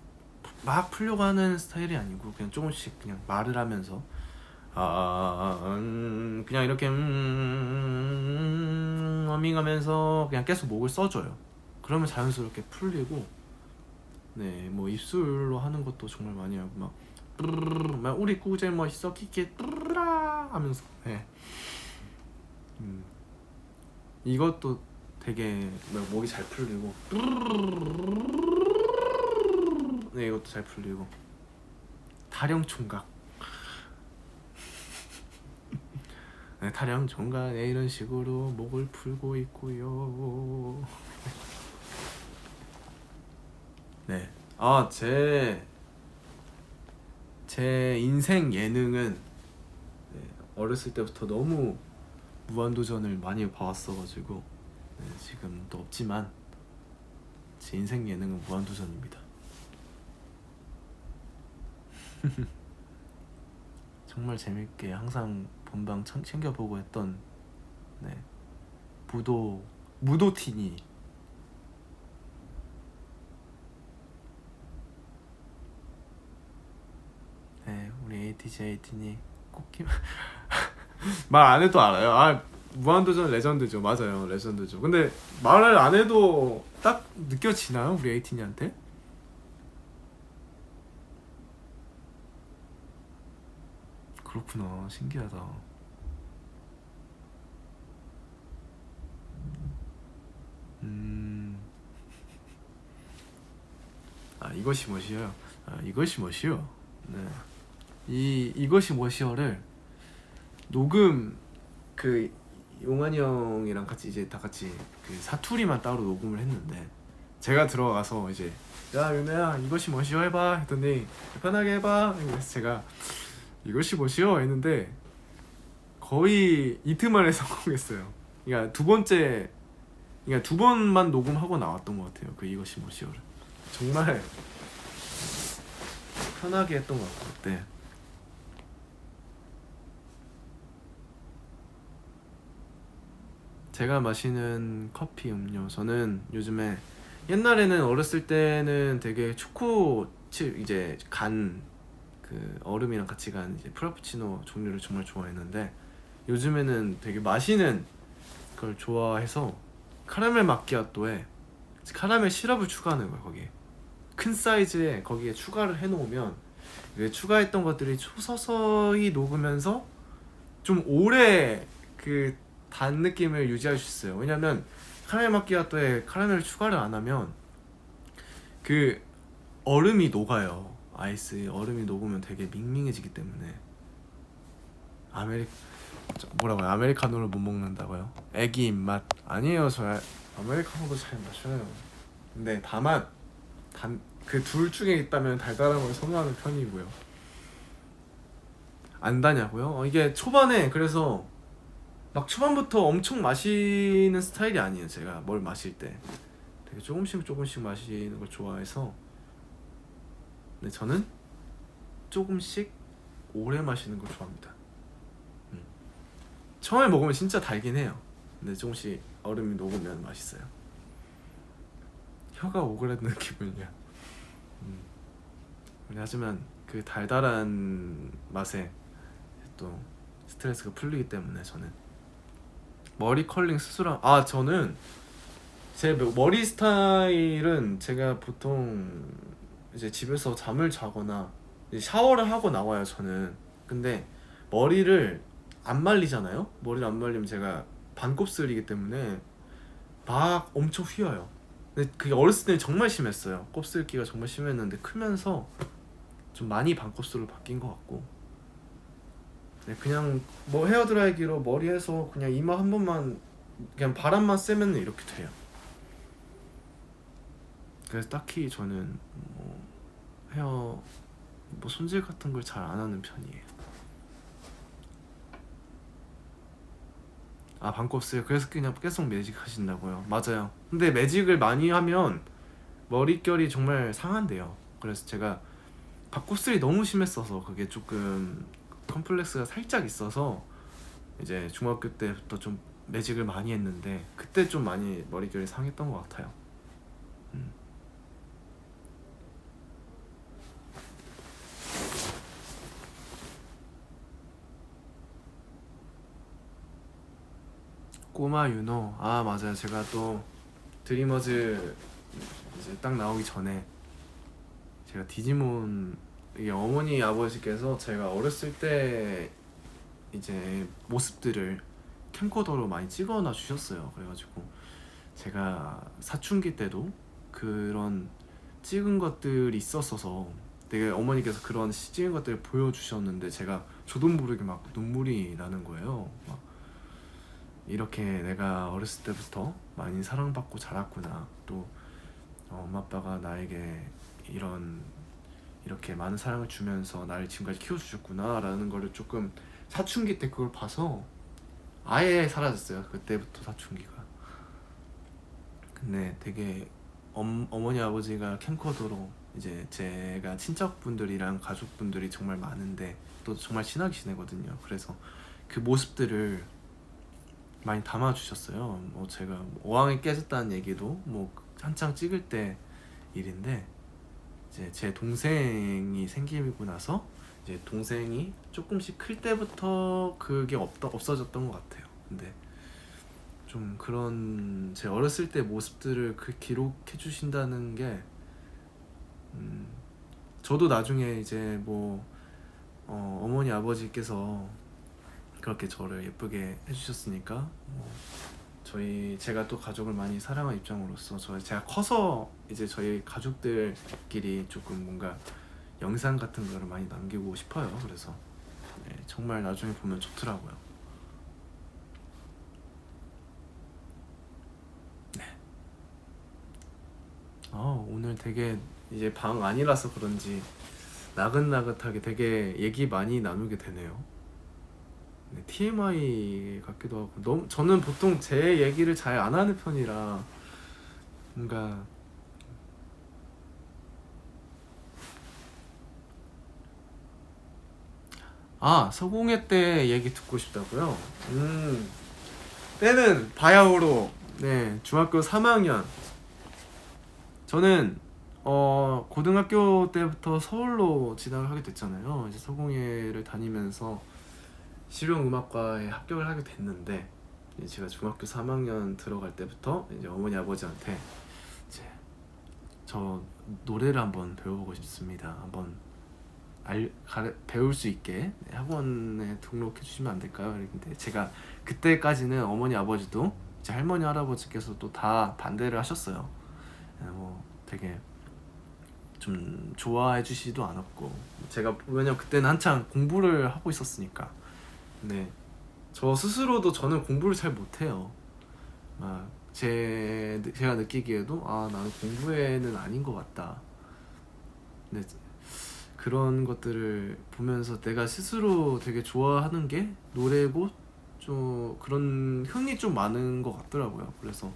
풀려고 하는 스타일이 아니고 그냥 조금씩 그냥 말을 하면서 그냥 이렇게 허밍하면서 그냥 계속 목을 써줘요. 그러면 자연스럽게 풀리고 네, 뭐 입술로 하는 것도 정말 많이 하고 막 우리 꾸제 멋있어 키키 뚜루라 하면서 네. 이것도 되게 목이 잘 풀리고 네, 이것도 잘 풀리고 타령 총각 네, 타령 총각 네, 이런 식으로 목을 풀고 있고요. 네, 제 인생 예능은 네, 어렸을 때부터 너무 무한도전을 많이 봐왔어가지고 네, 지금 또 없지만 제 인생 예능은 무한도전입니다. 정말 재밌게 항상 본방 챙겨보고 했던 네, 무도티니 네, 우리 ATJ 꼭 말 안 해도 알아요. 무한도전 레전드죠. 맞아요, 레전드죠. 근데 말을 안 해도 딱 느껴지나요, 우리 에이틴이한테? 그렇구나, 신기하다. 이것이 무엇이요? 이것이 무엇이요? 네, 이것이 무엇이요를 녹음 그 용환이 형이랑 같이 이제 다 같이 그 사투리만 따로 녹음을 했는데 제가 들어가서 이제 야 윤혜야 이것이 뭐시오 해봐 했더니 편하게 해봐 그래서 제가 이것이 뭐시오 했는데 거의 이틀 만에 성공했어요. 그러니까 두 번만 녹음하고 나왔던 것 같아요. 그 이것이 뭐시오를 정말 편하게 했던 것 같아요. 네. 제가 마시는 커피 음료 저는 요즘에 옛날에는 어렸을 때는 되게 초코칩 이제 간 그 얼음이랑 같이 간 이제 프라푸치노 종류를 정말 좋아했는데 요즘에는 되게 마시는 걸 좋아해서 카라멜 마키아토에 카라멜 시럽을 추가하는 거예요. 거기에 큰 사이즈에 거기에 추가를 해놓으면 추가했던 것들이 서서히 녹으면서 좀 오래 그 단 느낌을 유지할 수 있어요. 왜냐면 카라멜 마키아토에 카라멜을 추가를 안 하면 그 얼음이 녹아요. 아이스 얼음이 녹으면 되게 밍밍해지기 때문에 뭐라고요? 아메리카노를 못 먹는다고요? 애기 입맛 아니에요. 저 아메리카노도 잘 마셔요. 근데 다만 그 둘 중에 있다면 달달한 걸 선호하는 편이고요. 안 다냐고요? 이게 초반에 그래서 막 초반부터 엄청 마시는 스타일이 아니에요. 제가 뭘 마실 때 되게 조금씩 마시는 걸 좋아해서 근데 저는 조금씩 오래 마시는 걸 좋아합니다. 처음에 먹으면 진짜 달긴 해요. 근데 조금씩 얼음이 녹으면 맛있어요. 혀가 오그라드는 기분이야. 하지만 그 달달한 맛에 또 스트레스가 풀리기 때문에 저는 머리 컬링 스스로 저는 제 머리 스타일은 제가 보통 이제 집에서 잠을 자거나 이제 샤워를 하고 나와요. 저는 근데 머리를 안 말리잖아요. 머리를 안 말리면 제가 반곱슬이기 때문에 막 엄청 휘어요. 근데 그게 어렸을 때는 정말 심했어요. 곱슬기가 정말 심했는데 크면서 좀 많이 반곱슬로 바뀐 것 같고 네, 그냥 뭐 헤어드라이기로 머리해서 그냥 이마 한 번만 그냥 바람만 쐬면 이렇게 돼요. 그래서 딱히 저는 뭐 헤어 뭐 손질 같은 걸 잘 안 하는 편이에요. 반곱슬 그래서 그냥 계속 매직 하신다고요? 맞아요. 근데 매직을 많이 하면 머릿결이 정말 상한대요. 그래서 제가 박곱슬이 너무 심했어서 그게 조금 컴플렉스가 살짝 있어서 이제 중학교 때부터 좀 매직을 많이 했는데 그때 좀 많이 머릿결이 상했던 것 같아요. 음. 꼬마 윤호, 아 맞아요. 제가 또 드리머즈 이제 딱 나오기 전에 제가 디지몬, 이게 어머니 아버지께서 제가 어렸을 때 이제 모습들을 캠코더로 많이 찍어놔 주셨어요. 그래가지고 제가 사춘기 때도 그런 찍은 것들이 있었어서 되게 어머니께서 그런 찍은 것들을 보여주셨는데 제가 저도 모르게 막 눈물이 나는 거예요. 막 이렇게 내가 어렸을 때부터 많이 사랑받고 자랐구나. 또 엄마 아빠가 나에게 이렇게 많은 사랑을 주면서 나를 지금까지 키워주셨구나 라는 거를 조금 사춘기 때 그걸 봐서 아예 사라졌어요. 그때부터 사춘기가. 근데 되게 어머니 아버지가 캠코더로 이제 제가 친척분들이랑 가족분들이 정말 많은데 또 정말 친하게 지내거든요. 그래서 그 모습들을 많이 담아주셨어요. 뭐 제가 어항이 깨졌다는 얘기도 뭐 한창 찍을 때 일인데 이제 제 동생이 생기고 나서 이제 동생이 조금씩 클 때부터 그게 없어졌던 것 같아요. 근데 좀 그런 제 어렸을 때 모습들을 기록해 주신다는 게 저도 나중에 이제 뭐 어머니 아버지께서 그렇게 저를 예쁘게 해주셨으니까 뭐 제가 또 가족을 많이 사랑하는 입장으로서 제가 커서 이제 저희 가족들끼리 조금 뭔가 영상 같은 거를 많이 남기고 싶어요. 그래서 네, 정말 나중에 보면 좋더라고요. 네. 오늘 되게 이제 방 아니라서 그런지 나긋나긋하게 되게 얘기 많이 나누게 되네요. 네, TMI 같기도 하고 저는 보통 제 얘기를 잘 안 하는 편이라 뭔가 서공회 때 얘기 듣고 싶다고요? 때는 바야흐로 네 중학교 3학년. 저는 고등학교 때부터 서울로 진학을 하게 됐잖아요. 이제 서공예를 다니면서 실용음악과에 합격을 하게 됐는데 이제 제가 중학교 3학년 들어갈 때부터 이제 어머니 아버지한테 이제 저 노래를 한번 배워보고 싶습니다. 한번 배울 수 있게 학원에 등록해 주시면 안 될까요? 근데 제가 그때까지는 어머니 아버지도 이제 할머니 할아버지께서도 다 반대를 하셨어요. 뭐 되게 좀 좋아해 주시지도 않았고 제가 왜냐면 그때는 한창 공부를 하고 있었으니까. 근데 저 스스로도 저는 공부를 잘 못해요. 제가 느끼기에도 나는 공부에는 아닌 것 같다. 근데 그런 것들을 보면서 내가 스스로 되게 좋아하는 게 노래고 좀 그런 흥이 좀 많은 것 같더라고요. 그래서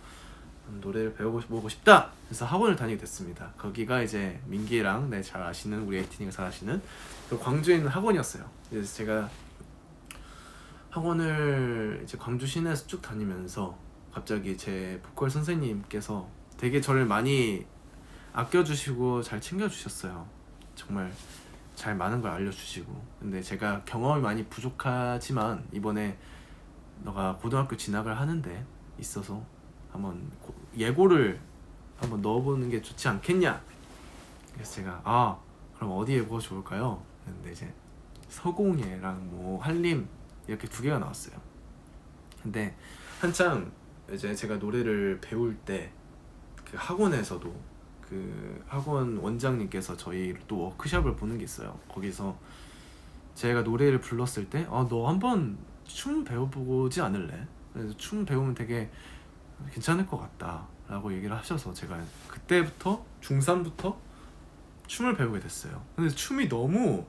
노래를 배워보고 싶다. 그래서 학원을 다니게 됐습니다. 거기가 이제 민기랑 잘 아시는 우리 에이틴이가 잘 아시는 그 광주에 있는 학원이었어요. 그래서 제가 학원을 이제 광주 시내에서 쭉 다니면서 갑자기 제 보컬 선생님께서 되게 저를 많이 아껴주시고 잘 챙겨주셨어요. 정말 잘 많은 걸 알려주시고. 근데 제가 경험이 많이 부족하지만 이번에 너가 고등학교 진학을 하는데 있어서 한번 예고를 한번 넣어보는 게 좋지 않겠냐. 그래서 제가 그럼 어디 예고가 좋을까요? 근데 이제 서공예랑 뭐 한림 이렇게 두 개가 나왔어요. 근데 한창 이제 제가 노래를 배울 때 그 학원에서도 그 학원 원장님께서 저희를 또 워크숍을 보는 게 있어요. 거기서 제가 노래를 불렀을 때 너 한번 춤 배워보지 않을래? 그래서 춤 배우면 되게 괜찮을 것 같다 라고 얘기를 하셔서 제가 그때부터 중3부터 춤을 배우게 됐어요. 근데 춤이 너무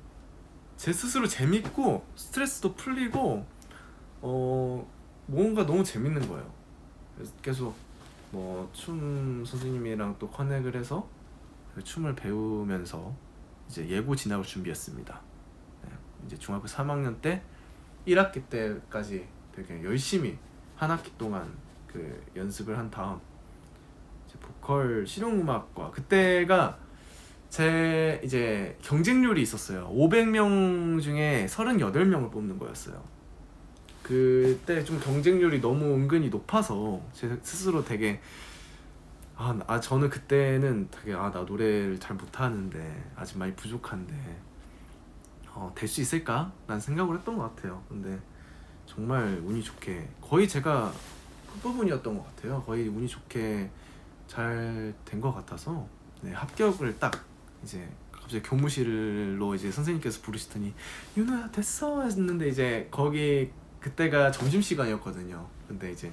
제 스스로 재밌고 스트레스도 풀리고 뭔가 너무 재밌는 거예요. 그래서 계속 뭐 춤 선생님이랑 또 커넥을 해서 춤을 배우면서 이제 예고 진학을 준비했습니다. 네, 이제 중학교 3학년 때 1학기 때까지 되게 열심히 한 학기 동안 그 연습을 한 다음 이제 보컬 실용음악과, 그때가 제 이제 경쟁률이 있었어요. 500명 중에 38명을 뽑는 거였어요. 그때 좀 경쟁률이 너무 은근히 높아서 제 스스로 되게 저는 그때는 되게 나 노래를 잘 못하는데 아직 많이 부족한데 될 수 있을까? 라는 생각을 했던 것 같아요. 근데 정말 운이 좋게 거의 제가 끝부분이었던 것 같아요. 거의 운이 좋게 잘 된 것 같아서 네, 합격을 딱 이제 갑자기 교무실로 이제 선생님께서 부르시더니 윤호야 됐어 했는데 이제 거기 그때가 점심시간이었거든요. 근데 이제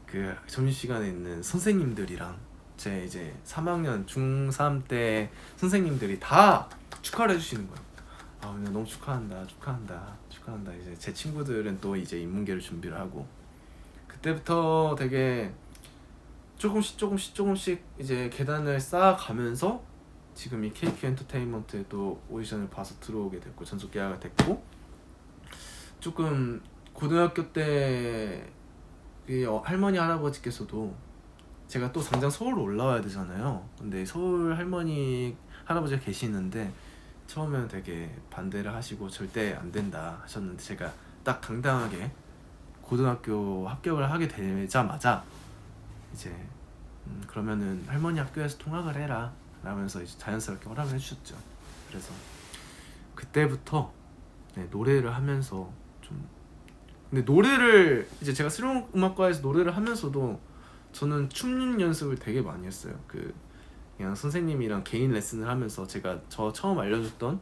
그 점심시간에 있는 선생님들이랑 제 이제 3학년 중3 때 선생님들이 다 축하를 해주시는 거예요. 오늘 너무 축하한다. 이제 제 친구들은 또 이제 인문계를 준비를 하고, 그때부터 되게 조금씩 이제 계단을 쌓아가면서 지금 이 KQ 엔터테인먼트에 또 오디션을 봐서 들어오게 됐고 전속 계약이 됐고, 조금 고등학교 때 할머니 할아버지께서도 제가 또 당장 서울로 올라와야 되잖아요. 근데 서울 할머니 할아버지가 계시는데 처음에는 되게 반대를 하시고 절대 안 된다 하셨는데, 제가 딱 당당하게 고등학교 합격을 하게 되자마자 이제 그러면은 할머니 학교에서 통학을 해라 라면서 이제 자연스럽게 허락을 해주셨죠. 그래서 그때부터 네, 노래를 하면서 근데 노래를 이제 제가 실용음악과에서 노래를 하면서도 저는 춤 연습을 되게 많이 했어요. 그냥 선생님이랑 개인 레슨을 하면서 제가 처음 알려줬던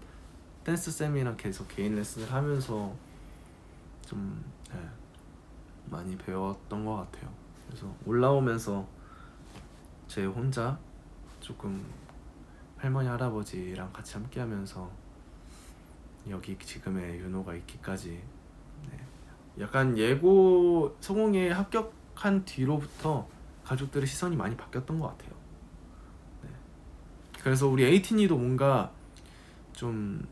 댄스 쌤이랑 계속 개인 레슨을 하면서 좀 많이 배웠던 것 같아요. 그래서 올라오면서 제 혼자 조금 할머니 할아버지랑 같이 함께하면서 여기 지금의 윤호가 있기까지 약간 예고 성공에 합격한 뒤로부터 가족들의 시선이 많이 바뀌었던 것 같아요. 그래서 우리 에이틴이도 뭔가 좀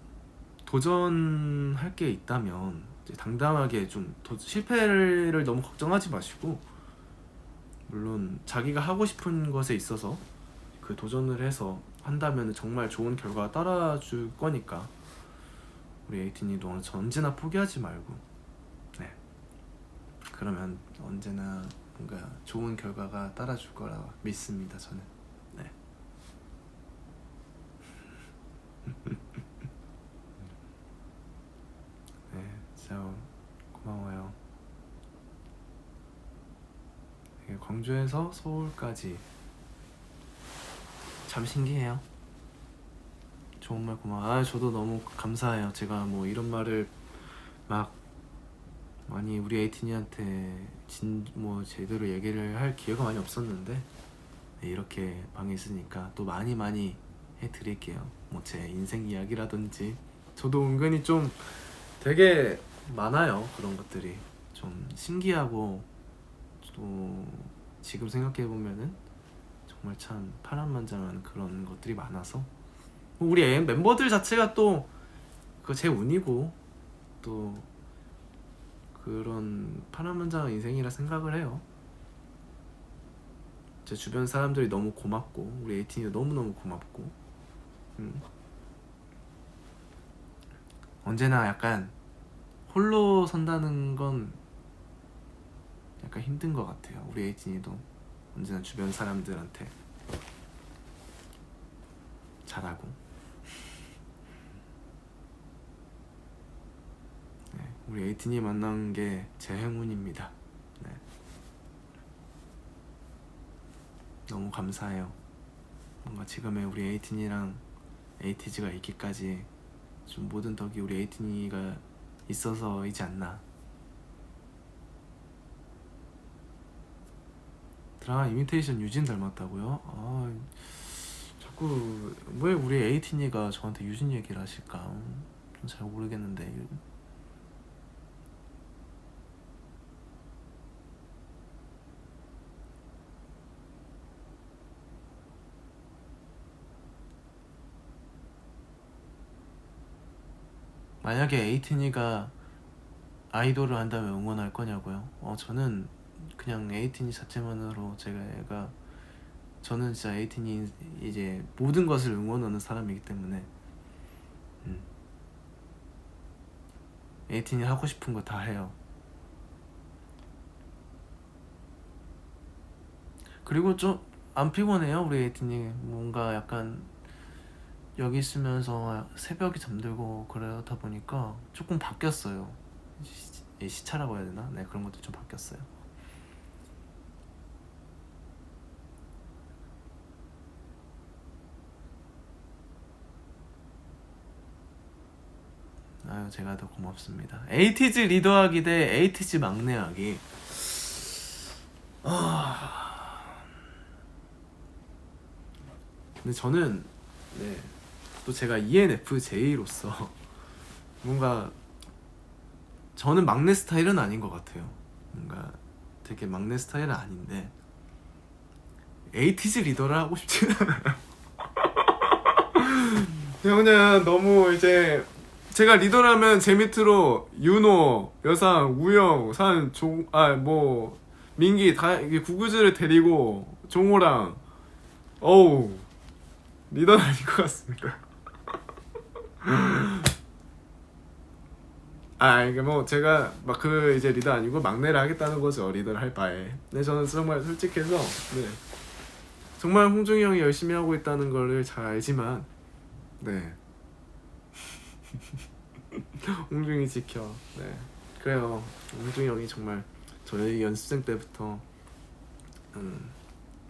도전할 게 있다면 이제 당당하게 좀 실패를 너무 걱정하지 마시고, 물론 자기가 하고 싶은 것에 있어서 그 도전을 해서 한다면 정말 좋은 결과가 따라줄 거니까 우리 에이틴이도 언제나 포기하지 말고 그러면 언제나 뭔가 좋은 결과가 따라줄 거라 믿습니다. 저는. 네. 네, 진짜 고마워요. 광주에서 서울까지 참 신기해요. 정말 고마워. 저도 너무 감사해요. 제가 뭐 이런 말을 막 많이 우리 에이틴이한테 뭐 제대로 얘기를 할 기회가 많이 없었는데 이렇게 방에 있으니까 또 많이 해드릴게요. 뭐 제 인생 이야기라든지 저도 은근히 좀 되게 많아요. 그런 것들이 좀 신기하고 또 지금 생각해보면은 정말 참 파란만장한 그런 것들이 많아서 우리 멤버들 자체가 또 그 제 운이고 또 그런 파란만장한 인생이라 생각을 해요. 제 주변 사람들이 너무 고맙고 우리 에이틴이도 너무너무 고맙고 언제나 약간 홀로 선다는 건 약간 힘든 것 같아요. 우리 에이틴이도 언제나 주변 사람들한테 잘하고 우리 에이틴이 만난 게 제 행운입니다. 네. 너무 감사해요. 뭔가 지금의 우리 에이틴이랑 에이티즈가 있기까지 좀 모든 덕이 우리 에이틴이가 있어서이지 않나. 드라마 이미테이션 유진 닮았다고요? 자꾸 왜 우리 에이틴이가 저한테 유진 얘기를 하실까? 잘 모르겠는데. 만약에 에이틴이가 아이돌을 한다면 응원할 거냐고요? 저는 그냥 에이틴이 자체만으로 저는 진짜 에이틴이 이제 모든 것을 응원하는 사람이기 때문에 에이틴이 하고 싶은 거 다 해요. 그리고 좀 안 피곤해요 우리 에이틴이. 뭔가 약간 여기 있으면서 새벽에 잠들고 그러다 보니까 조금 바뀌었어요. 시차라고 해야 되나? 네, 그런 것도 좀 바뀌었어요. 아유, 제가 더 고맙습니다. 에이티즈 리더하기 대 에이티즈 막내하기. 근데 저는 또 제가 ENFJ로서 뭔가 저는 막내 스타일은 아닌 것 같아요. 뭔가 되게 막내 스타일은 아닌데 에이티즈 리더를 하고 싶지는 않아요. 그냥 너무 이제 제가 리더라면 제 밑으로 윤호, 여상, 우영, 민기 다 이게 구구즈를 데리고 종호랑 리더는 아닌 것 같습니다. 이게 뭐 제가 막 그 이제 리더 아니고 막내를 하겠다는 거죠. 리더를 할 바에. 근데 저는 정말 솔직해서 정말 홍중이 형이 열심히 하고 있다는 거를 잘 알지만 홍중이 지켜. 그래요. 홍중이 형이 정말 저희 연습생 때부터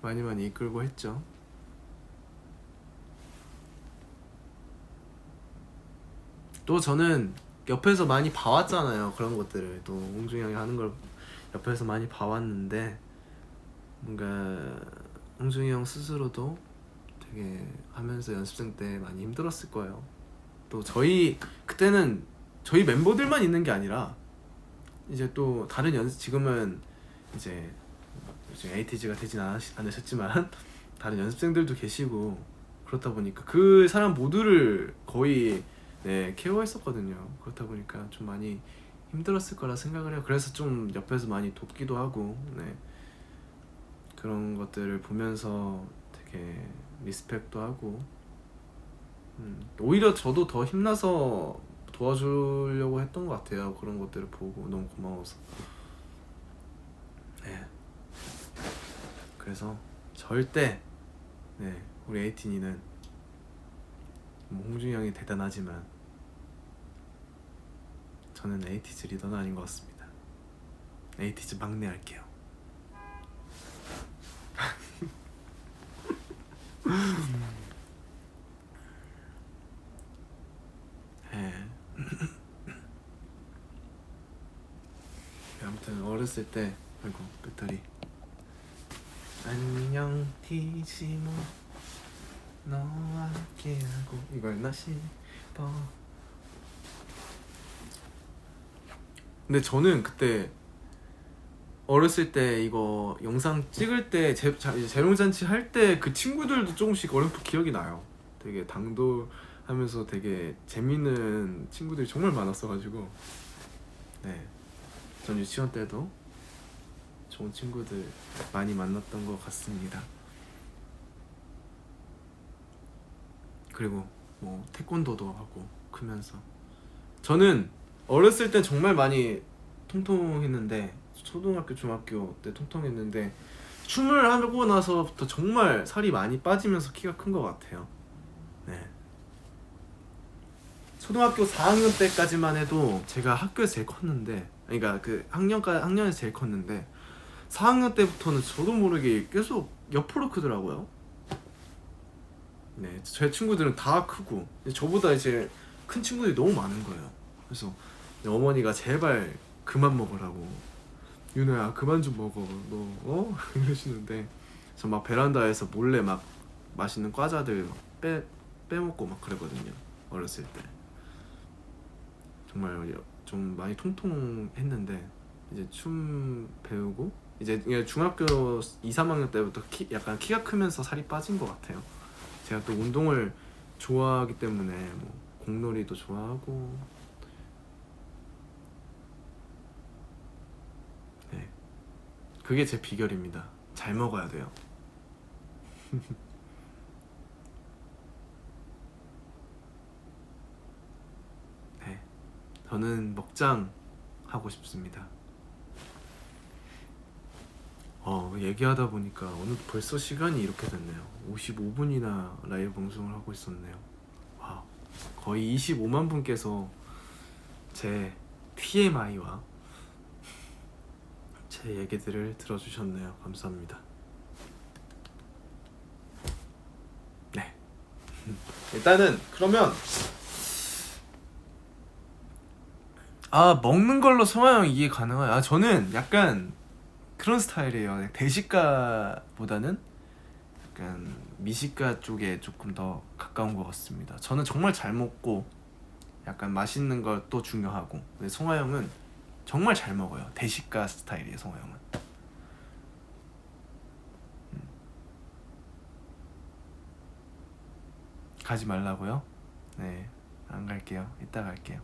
많이 이끌고 했죠. 또 저는 옆에서 많이 봐왔잖아요. 그런 것들을 또 홍중이 형이 하는 걸 옆에서 많이 봐왔는데 뭔가 홍중이 형 스스로도 되게 하면서 연습생 때 많이 힘들었을 거예요. 또 그때는 저희 멤버들만 있는 게 아니라 이제 또 다른 지금은 이제 에이티즈가 되진 않으셨지만 다른 연습생들도 계시고 그렇다 보니까 그 사람 모두를 거의 케어했었거든요. 그렇다 보니까 좀 많이 힘들었을 거라 생각을 해요. 그래서 좀 옆에서 많이 돕기도 하고 그런 것들을 보면서 되게 리스펙도 하고 오히려 저도 더 힘나서 도와주려고 했던 것 같아요. 그런 것들을 보고 너무 고마워서. 그래서 절대 우리 에이틴이는 홍준이 형이 대단하지만 저는 에이티즈 리더는 아닌 것 같습니다. 에이티즈 막내 할게요. 아무튼 어렸을 때 아이고 배터리 안녕 티지모 너와 함께하고 이거였나 싶어. 근데 저는 그때 어렸을 때 이거 영상 찍을 때 재롱잔치 할 때 그 친구들도 조금씩 어렴풋 기억이 나요. 되게 당돌하면서 되게 재밌는 친구들이 정말 많았어가지고 전 유치원 때도 좋은 친구들 많이 만났던 것 같습니다. 그리고 뭐 태권도도 하고 크면서 저는 어렸을 때 정말 많이 통통했는데 초등학교 중학교 때 통통했는데 춤을 하고 나서부터 정말 살이 많이 빠지면서 키가 큰 것 같아요. 초등학교 4학년 때까지만 해도 제가 학교에서 제일 컸는데 그러니까 그 학년에서 제일 컸는데 4학년 때부터는 저도 모르게 계속 옆으로 크더라고요. 제 친구들은 다 크고 저보다 이제 큰 친구들이 너무 많은 거예요. 그래서 어머니가 제발 그만 먹으라고 윤호야 그만 좀 먹어 너 이러시는데 저 막 베란다에서 몰래 막 맛있는 과자들 빼먹고 막 그랬거든요. 어렸을 때 정말 좀 많이 통통했는데 이제 춤 배우고 이제 중학교 2, 3학년 때부터 약간 키가 크면서 살이 빠진 것 같아요. 제가 또 운동을 좋아하기 때문에 뭐 공놀이도 좋아하고 그게 제 비결입니다. 잘 먹어야 돼요. 네, 저는 먹장 하고 싶습니다. 얘기하다 보니까 어느 벌써 시간이 이렇게 됐네요. 55분이나 라이브 방송을 하고 있었네요. 와, 거의 25만 분께서 제 TMI와 제 얘기들을 들어주셨네요. 감사합니다. 네. 일단은 그러면 먹는 걸로 성화형 이해 가능해요. 저는 약간 그런 스타일이에요. 대식가보다는 약간 미식가 쪽에 조금 더 가까운 것 같습니다. 저는 정말 잘 먹고 약간 맛있는 걸 또 중요하고, 근데 성화형은 정말 잘 먹어요. 대식가 스타일이에요, 성화형은. 가지 말라고요? 네, 안 갈게요. 이따 갈게요.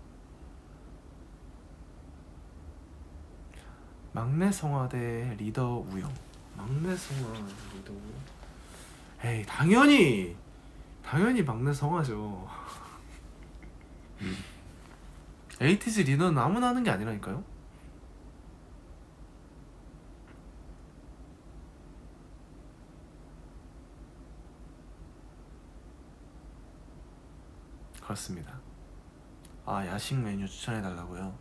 막내 성화대 리더 우영. 막내 성화 리더 우영? 에이, 당연히 막내 성화죠. 에이티즈 리더는 아무나 하는 게 아니라니까요. 그렇습니다. 야식 메뉴 추천해달라고요?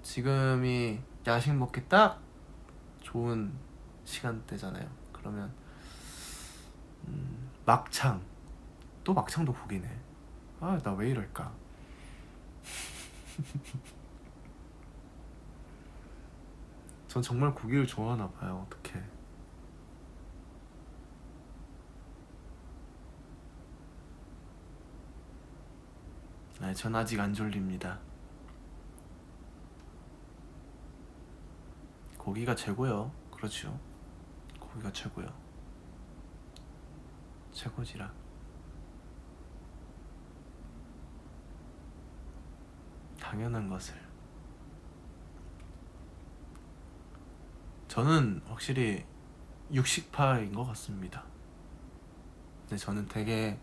지금이 야식 먹기 딱 좋은 시간대잖아요. 그러면 막창. 또 막창도 고기네. 나 왜 이럴까? 전 정말 고기를 좋아하나 봐요. 어떡해. 전 아직 안 졸립니다. 고기가 최고요. 그렇죠. 고기가 최고요. 최고지라. 당연한 것을. 저는 확실히 육식파인 것 같습니다. 근데 저는 되게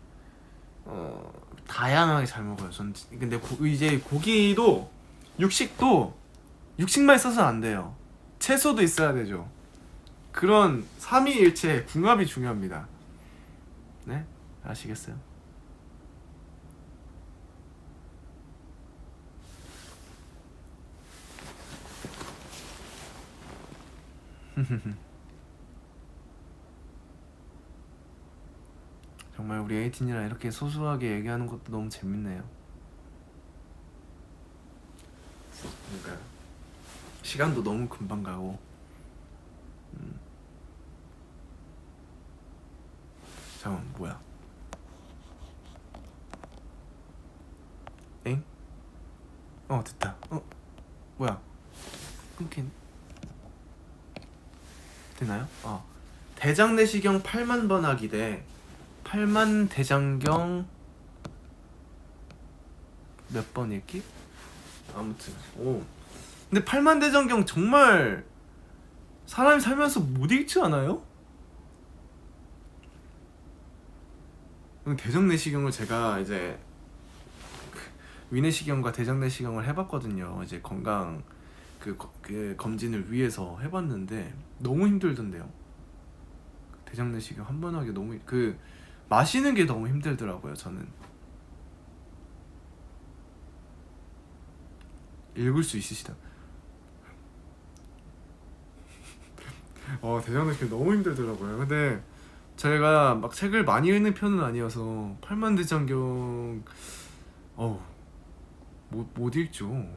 다양하게 잘 먹어요. 근데 이제 고기도 육식도 육식만 있어서는 안 돼요. 채소도 있어야 되죠. 그런 삼위일체 궁합이 중요합니다. 네? 아시겠어요? 정말 우리 에이틴이랑 이렇게 소소하게 얘기하는 것도 너무 재밌네요. 그러니까 시간도 너무 금방 가고. 잠깐만, 뭐야? 엥? 됐다. 뭐야? 끊긴. 되나요? 대장내시경 8만 번 하기 대 8만 대장경 몇 번 읽기? 아무튼 근데 8만 대장경 정말 사람이 살면서 못 읽지 않아요? 대장내시경을 제가 이제 위내시경과 대장내시경을 해봤거든요. 이제 건강 그 검진을 위해서 해봤는데 너무 힘들던데요. 대장내시경 한 번 하기 너무 마시는 게 너무 힘들더라고요. 저는 읽을 수 있으시다. 대장내시경 너무 힘들더라고요. 근데 제가 막 책을 많이 읽는 편은 아니어서 8만 대장경 못 읽죠.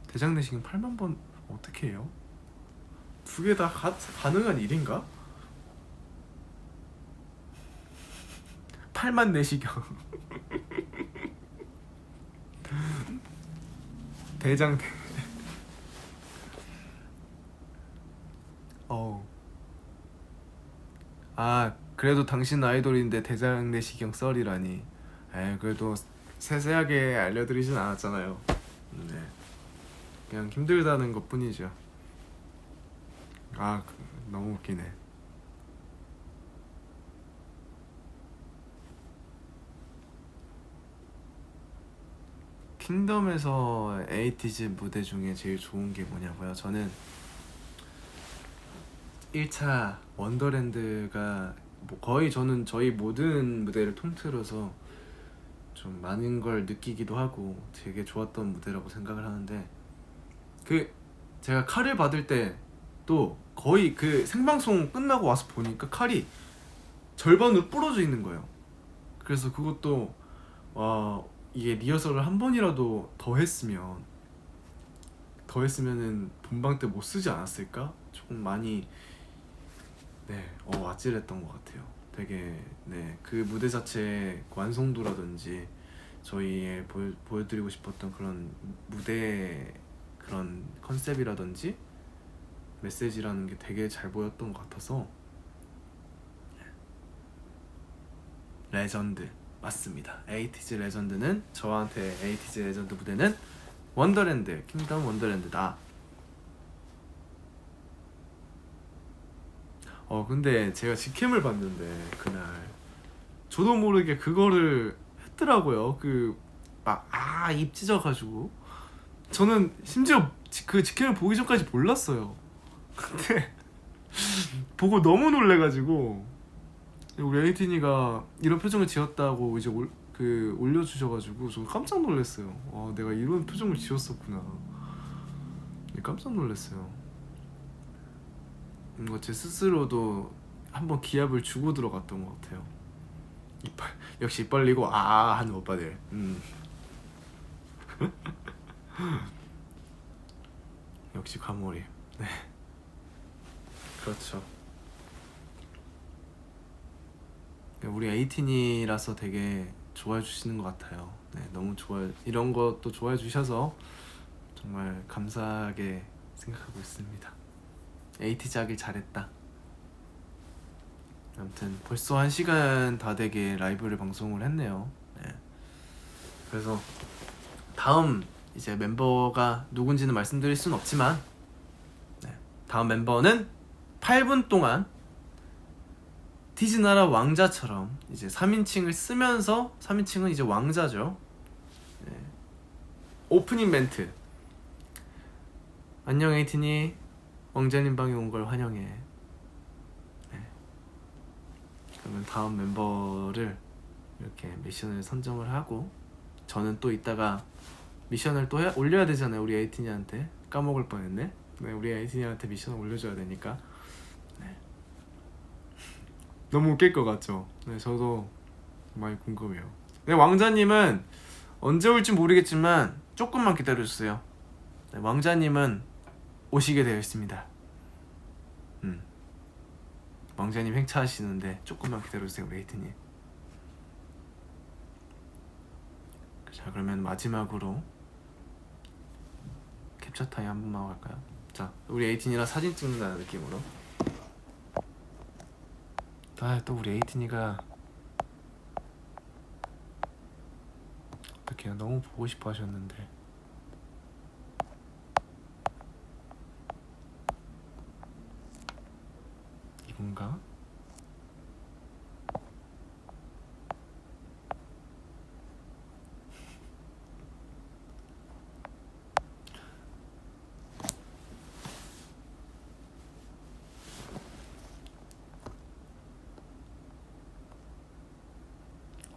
대장내시경 8만 번 어떻게 해요? 두 개 다 가능한 일인가? 8만 내시경. 대장. 그래도 당신 아이돌인데 대장 내시경 썰이라니. 그래도 세세하게 알려드리진 않았잖아요. 네, 그냥 힘들다는 것 뿐이죠. 너무 웃기네. 킹덤에서 에이티즈 무대 중에 제일 좋은 게 뭐냐고요? 저는 1차 원더랜드가 거의 저는 저희 모든 무대를 통틀어서 좀 많은 걸 느끼기도 하고 되게 좋았던 무대라고 생각을 하는데, 그 제가 칼을 받을 때 또 거의 그 생방송 끝나고 와서 보니까 칼이 절반으로 부러져 있는 거예요. 그래서 그것도 와, 이게 리허설을 한 번이라도 더 했으면은 본방 때 못 쓰지 않았을까? 조금 많이 아찔했던 것 같아요. 되게 그 무대 자체의 완성도라든지 저희의 보여드리고 싶었던 그런 무대 그런 컨셉이라든지 메시지라는 게 되게 잘 보였던 것 같아서 레전드 맞습니다. 에이티즈 레전드는 저한테 에이티즈 레전드 무대는 원더랜드 킹덤 원더랜드다. 근데 제가 직캠을 봤는데 그날 저도 모르게 그거를 했더라고요. 입 찢어가지고 저는 심지어 그 직캠을 보기 전까지 몰랐어요. 근데 보고 너무 놀래가지고 우리 에이틴이가 이런 표정을 지었다고 이제 올려주셔가지고 저 깜짝 놀랐어요. 내가 이런 표정을 지었었구나. 깜짝 놀랐어요. 뭔가 제 스스로도 한번 기합을 주고 들어갔던 것 같아요. 역시 입 벌리고 하는 오빠들. 역시 과몰입. 네, 그렇죠. 우리 에이틴이라서 되게 좋아해 주시는 것 같아요. 너무 이런 것도 좋아해 주셔서 정말 감사하게 생각하고 있습니다. 에이티즈 하길 잘했다. 아무튼 벌써 1시간 다 되게 라이브를 방송을 했네요. 그래서 다음 이제 멤버가 누군지는 말씀드릴 순 없지만 다음 멤버는 8분 동안 디즈나라 왕자처럼 이제 3인칭을 쓰면서 3인칭은 이제 왕자죠. 오프닝 멘트. 안녕 에이틴이 왕자님 방에 온 걸 환영해. 그러면 다음 멤버를 이렇게 미션을 선정을 하고 저는 또 이따가 미션을 또 올려야 되잖아요. 우리 에이틴이한테 까먹을 뻔했네. 우리 에이틴이한테 미션을 올려줘야 되니까. 너무 웃길 것 같죠? 저도 많이 궁금해요. 왕자님은 언제 올지 모르겠지만 조금만 기다려주세요. 왕자님은 오시게 되어 있습니다. 왕자님 행차하시는데 조금만 기다려주세요, 우리 에이틴님. 자, 그러면 마지막으로 캡처 타임 한 번만 할까요? 자, 우리 에이틴이랑 사진 찍는다는 느낌으로. 또 우리 에이틴이가 어떡해요, 너무 보고 싶어 하셨는데. 이건가?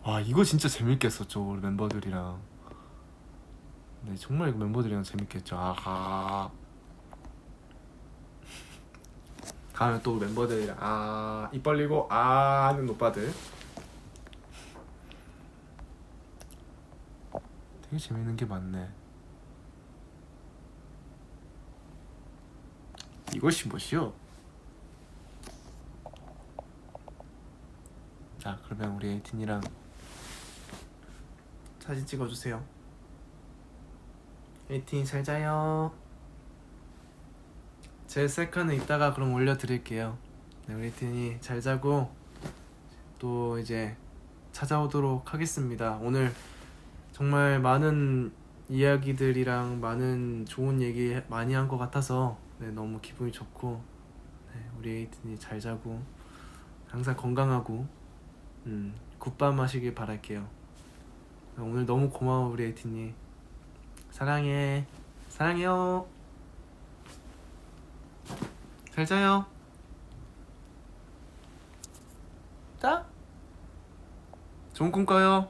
와, 이거 진짜 재밌겠었죠, 우리 멤버들이랑. 정말 이거 멤버들이랑 재밌겠죠. 가면 또 멤버들이랑 입 벌리고 하는 오빠들 되게 재밌는 게 많네. 이것이 뭐시오? 자, 그러면 우리 에이틴이랑 사진 찍어주세요. 에이틴 잘 자요. 제 셀카는 이따가 그럼 올려드릴게요. 우리 에이틴이 잘 자고 또 이제 찾아오도록 하겠습니다. 오늘 정말 많은 이야기들이랑 많은 좋은 얘기 많이 한 것 같아서 너무 기분이 좋고 우리 에이틴이 잘 자고 항상 건강하고 굿밤 하시길 바랄게요. 오늘 너무 고마워 우리 에이틴이. 사랑해. 사랑해요. 잘 자요. 자, 좋은 꿈 꿔요.